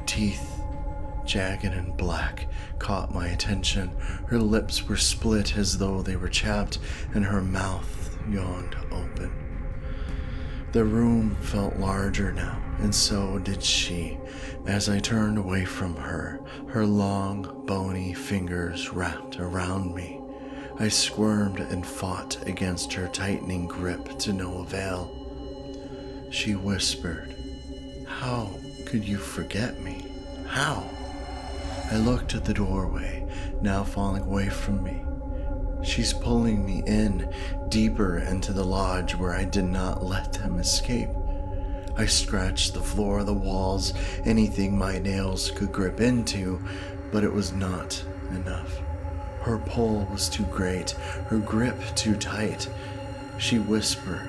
Teeth, jagged and black, caught my attention. Her lips were split as though they were chapped, and her mouth yawned open. The room felt larger now, and so did she. As I turned away from her, her long, bony fingers wrapped around me. I squirmed and fought against her tightening grip to no avail. She whispered, "How could you forget me? How?" I looked at the doorway, now falling away from me. She's pulling me in, deeper into the lodge where I did not let them escape. I scratched the floor, the walls, anything my nails could grip into, but it was not enough. Her pull was too great, her grip too tight. She whispered,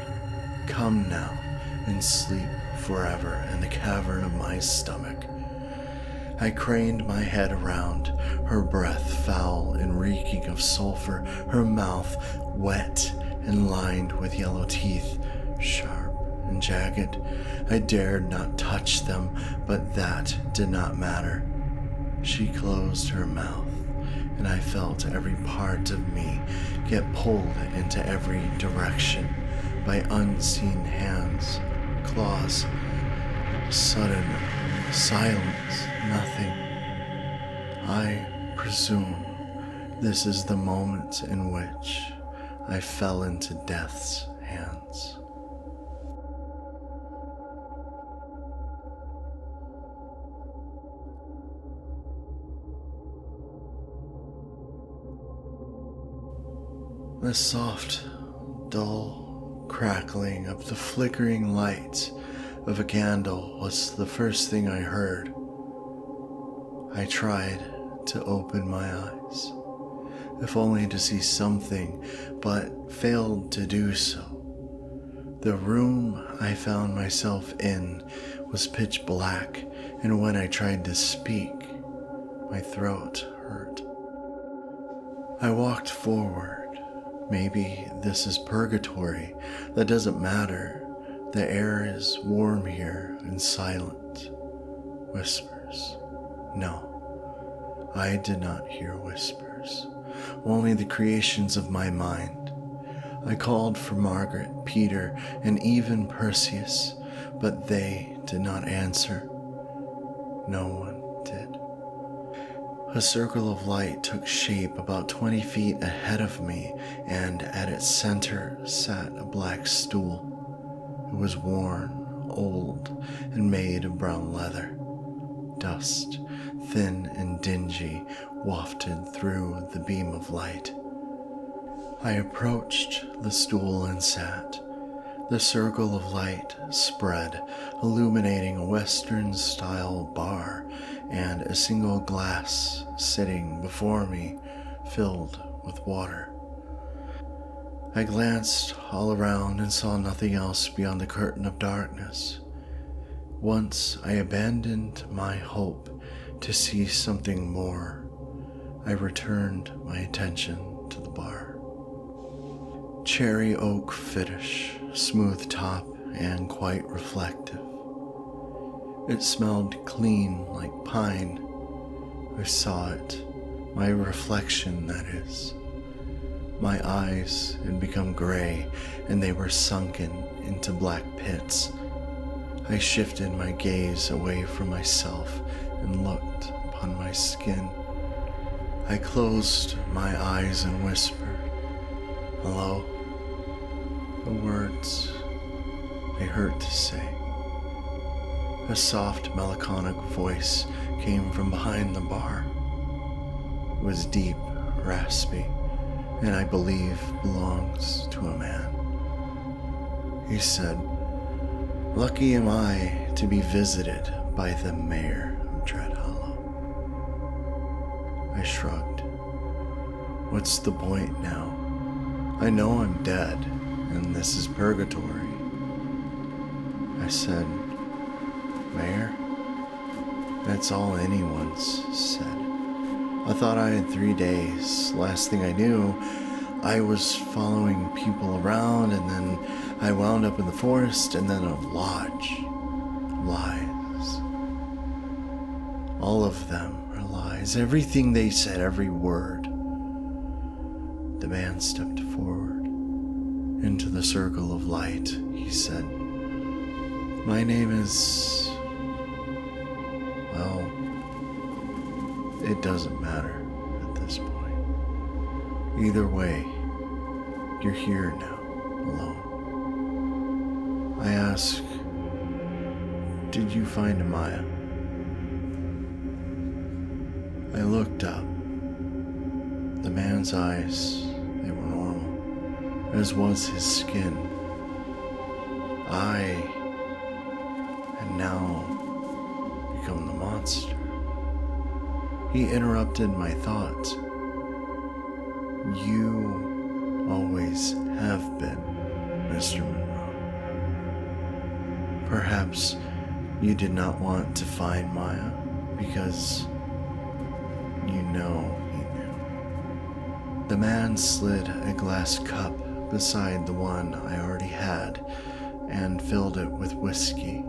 "Come now and sleep forever in the cavern of my stomach." I craned my head around, her breath foul and reeking of sulfur, her mouth wet and lined with yellow teeth, sharp and jagged. I dared not touch them, but that did not matter. She closed her mouth, and I felt every part of me get pulled into every direction by unseen hands, claws. Sudden silence, nothing. I presume this is the moment in which I fell into death's hands. The soft, dull crackling of the flickering light of a candle was the first thing I heard. I tried to open my eyes, if only to see something, but failed to do so. The room I found myself in was pitch black, and when I tried to speak, my throat hurt. I walked forward. Maybe this is purgatory. That doesn't matter. The air is warm here and silent. Whispers. No, I did not hear whispers. Only the creations of my mind. I called for Margaret, Peter, and even Perseus, but they did not answer. No one did. A circle of light took shape about 20 feet ahead of me, and at its center sat a black stool. It was worn, old, and made of brown leather. Dust, thin and dingy, wafted through the beam of light. I approached the stool and sat. The circle of light spread, illuminating a Western-style bar and a single glass sitting before me, filled with water. I glanced all around and saw nothing else beyond the curtain of darkness. Once I abandoned my hope to see something more, I returned my attention to the bar. Cherry oak finish, smooth top, and quite reflective. It smelled clean like pine. I saw it, my reflection that is. My eyes had become gray and they were sunken into black pits. I shifted my gaze away from myself and looked upon my skin. I closed my eyes and whispered, "Hello?" The words they hurt to say. A soft, melancholic voice came from behind the bar. It was deep, raspy, and I believe belongs to a man. He said, "Lucky am I to be visited by the mayor of Dreadhollow." I shrugged. What's the point now? I know I'm dead, and this is Purgatory. I said, "Mayor? That's all anyone's said. I thought I had 3 days. Last thing I knew, I was following people around, and then I wound up in the forest, and then a lodge. Lies. All of them are lies. Everything they said, every word." The man stepped forward. Into the circle of light, he said, "My name is... well, it doesn't matter at this point. Either way, you're here now, alone." I asked, "Did you find Maya?" I looked up. The man's eyes, they were normal, as was his skin. I had now become the monster. He interrupted my thoughts. "You always have been, Mr. Monroe. Perhaps you did not want to find Maya because you know he knew." The man slid a glass cup beside the one I already had and filled it with whiskey.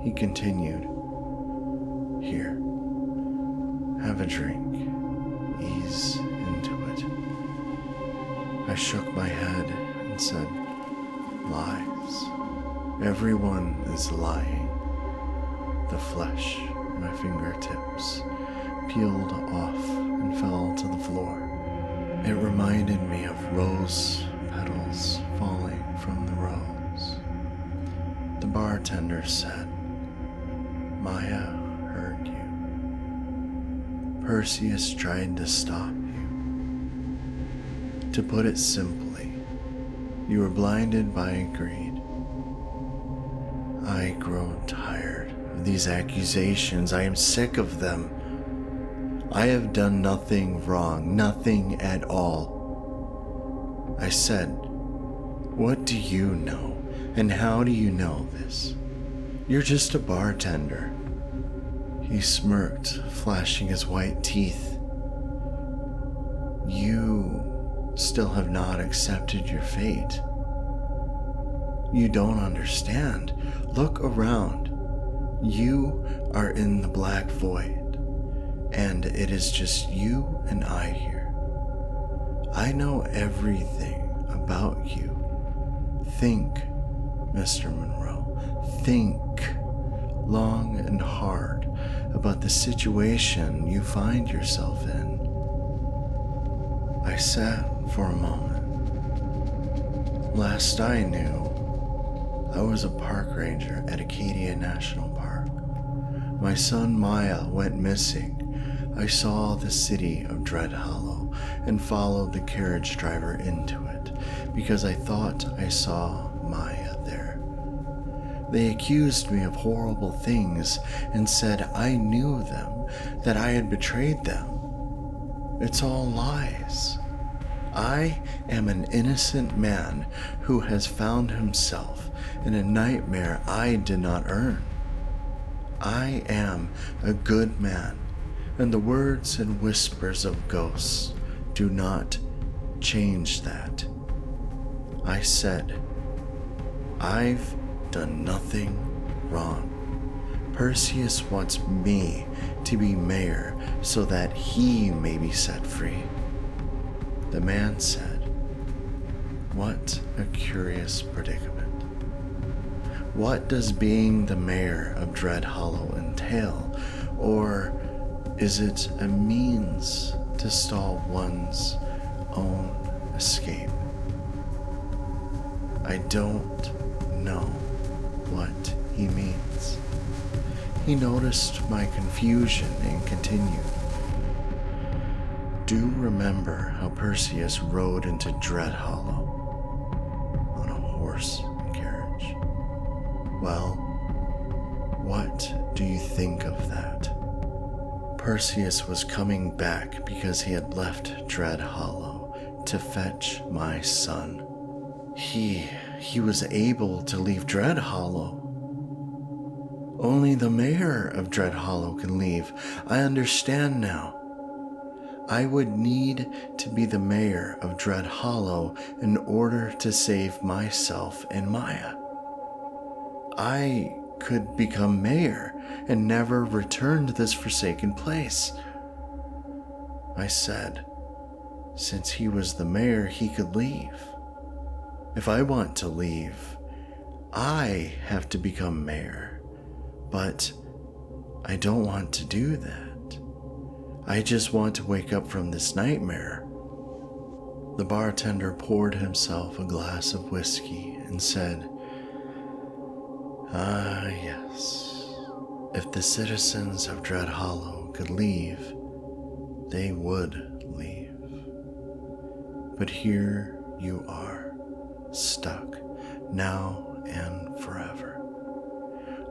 He continued, "Here, have a drink. Ease into it." I shook my head and said, "Lies. Everyone is lying." The flesh on my fingertips peeled off and fell to the floor. It reminded me of rose petals falling from the rose. The bartender said, "Maya heard you. Perseus tried to stop you. To put it simply, you were blinded by greed. I grow tired of these accusations. I am sick of them. I have done nothing wrong, nothing at all." I said, "What do you know, and how do you know this? You're just a bartender." He smirked, flashing his white teeth. "You still have not accepted your fate. You don't understand. Look around. You are in the black void, and it is just you and I here. I know everything about you. Think, Mr. Monroe. Think long and hard about the situation you find yourself in." I sat for a moment. Last I knew, I was a park ranger at Acadia National Park. My son Maya went missing. I saw the city of Dreadhollow and followed the carriage driver into it because I thought I saw Maya there. They accused me of horrible things and said I knew them, that I had betrayed them. It's all lies. I am an innocent man who has found himself in a nightmare I did not earn. I am a good man, and the words and whispers of ghosts do not change that. I said, I've done nothing wrong. Perseus wants me to be mayor so that he may be set free. The man said, what a curious predicament. What does being the mayor of Dreadhollow entail, or is it a means to stall one's own escape? I don't know what he means. He noticed my confusion and continued. Do remember how Perseus rode into Dreadhollow on a horse and carriage? Well, what do you think of that? Perseus was coming back because he had left Dreadhollow to fetch my son. He was able to leave Dreadhollow. Only the mayor of Dreadhollow can leave. I understand now. I would need to be the mayor of Dreadhollow in order to save myself and Maya. I could become mayor and never return to this forsaken place. I said, since he was the mayor, he could leave. If I want to leave, I have to become mayor. But I don't want to do that. I just want to wake up from this nightmare. The bartender poured himself a glass of whiskey and said, ah, yes. If the citizens of Dreadhollow could leave, they would leave. But here you are, stuck, now and forever.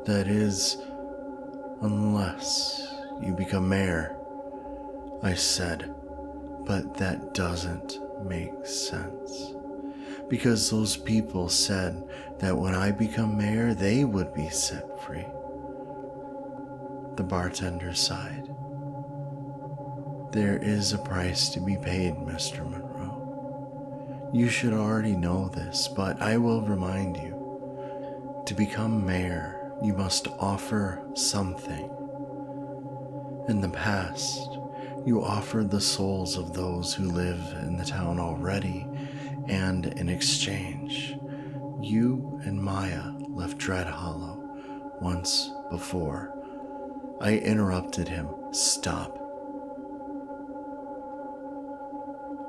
That is, unless you become mayor. I said, but that doesn't make sense. Because those people said that when I become mayor, they would be set free. The bartender sighed. There is a price to be paid, Mr. Monroe. You should already know this, but I will remind you. To become mayor, you must offer something. In the past, you offered the souls of those who live in the town already, and in exchange, you and Maya left Dreadhollow once before. I interrupted him. Stop.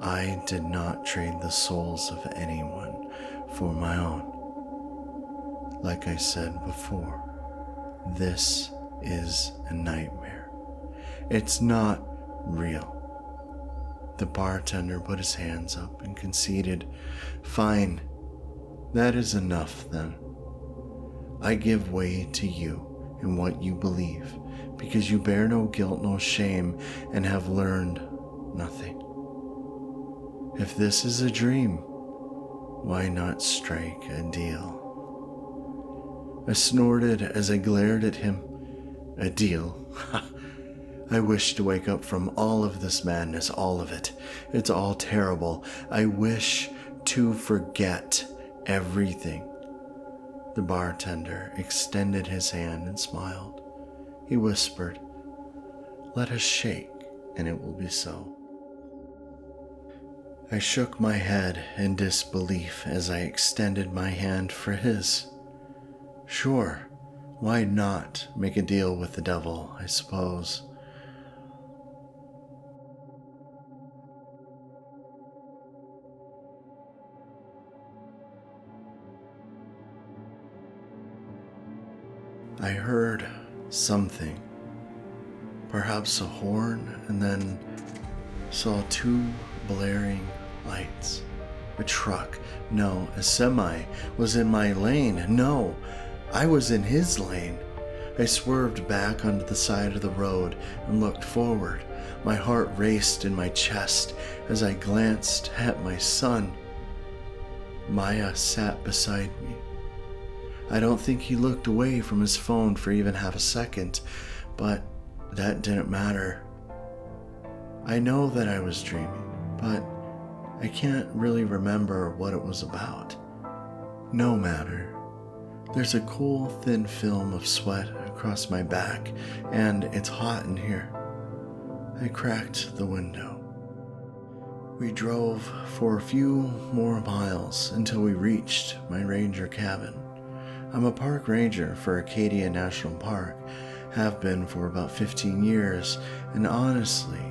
I did not trade the souls of anyone for my own. Like I said before, this is a nightmare. It's not real. The bartender put his hands up and conceded, fine, that is enough then. I give way to you in what you believe, because you bear no guilt, no shame, and have learned nothing. If this is a dream, why not strike a deal? I snorted as I glared at him. A deal? I wish to wake up from all of this madness, all of it. It's all terrible. I wish to forget everything. The bartender extended his hand and smiled. He whispered, let us shake, and it will be so. I shook my head in disbelief as I extended my hand for his. Sure, why not make a deal with the devil, I suppose. I heard something, perhaps a horn, and then saw two blaring lights. A truck, no, a semi, was in my lane. No, I was in his lane. I swerved back onto the side of the road and looked forward. My heart raced in my chest as I glanced at my son. Maya sat beside me. I don't think he looked away from his phone for even half a second, but that didn't matter. I know that I was dreaming, but I can't really remember what it was about. No matter. There's a cool, thin film of sweat across my back, and it's hot in here. I cracked the window. We drove for a few more miles until we reached my ranger cabin. I'm a park ranger for Acadia National Park, have been for about 15 years, and honestly,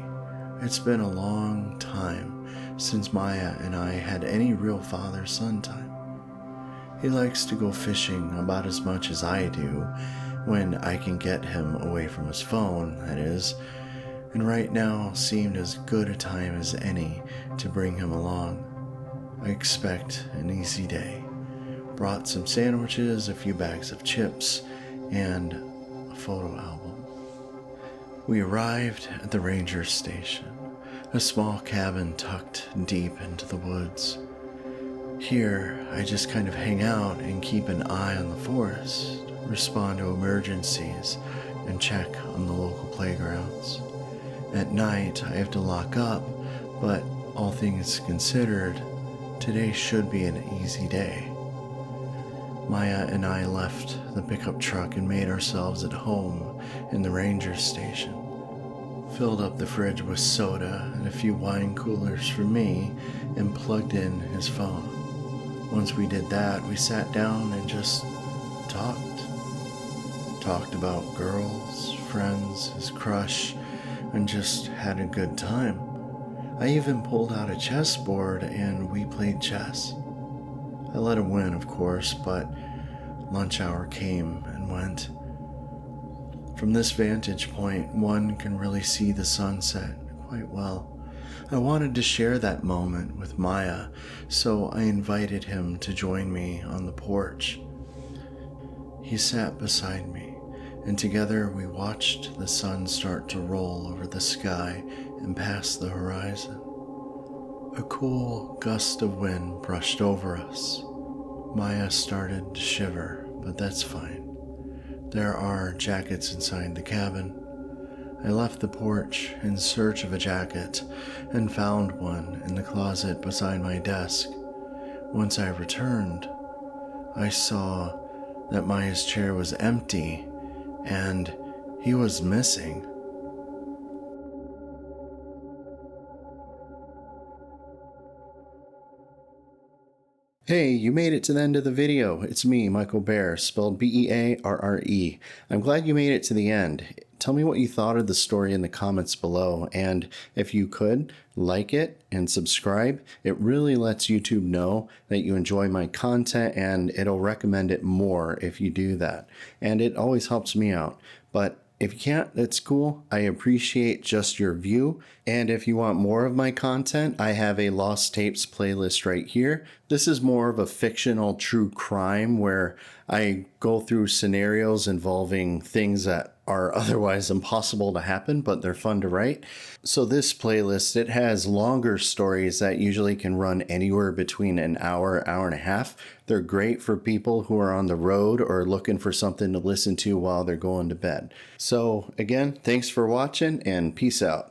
it's been a long time since Maya and I had any real father-son time. He likes to go fishing about as much as I do, when I can get him away from his phone, that is, and right now seemed as good a time as any to bring him along. I expect an easy day. Brought some sandwiches, a few bags of chips, and a photo album. We arrived at the ranger station, a small cabin tucked deep into the woods. Here, I just kind of hang out and keep an eye on the forest, respond to emergencies, and check on the local playgrounds. At night, I have to lock up, but all things considered, today should be an easy day. Maya and I left the pickup truck and made ourselves at home in the ranger station. Filled up the fridge with soda and a few wine coolers for me and plugged in his phone. Once we did that, we sat down and just talked. Talked about girls, friends, his crush, and just had a good time. I even pulled out a chessboard and we played chess. I let him win, of course, but lunch hour came and went. From this vantage point, one can really see the sunset quite well. I wanted to share that moment with Maya, so I invited him to join me on the porch. He sat beside me, and together we watched the sun start to roll over the sky and past the horizon. A cool gust of wind brushed over us. Maya started to shiver, but that's fine. There are jackets inside the cabin. I left the porch in search of a jacket and found one in the closet beside my desk. Once I returned, I saw that Maya's chair was empty and he was missing. Hey, you made it to the end of the video. It's me, Michael Bearre, spelled Bearre. I'm glad you made it to the end. Tell me what you thought of the story in the comments below, and if you could, like it and subscribe. It really lets YouTube know that you enjoy my content, and it'll recommend it more if you do that. And it always helps me out. But if you can't, that's cool. I appreciate just your view. And if you want more of my content, I have a Lost Tapes playlist right here. This is more of a fictional true crime where I go through scenarios involving things that are otherwise impossible to happen, but they're fun to write. So this playlist, it has longer stories that usually can run anywhere between an hour, hour and a half. They're great for people who are on the road or looking for something to listen to while they're going to bed. So again, thanks for watching and peace out.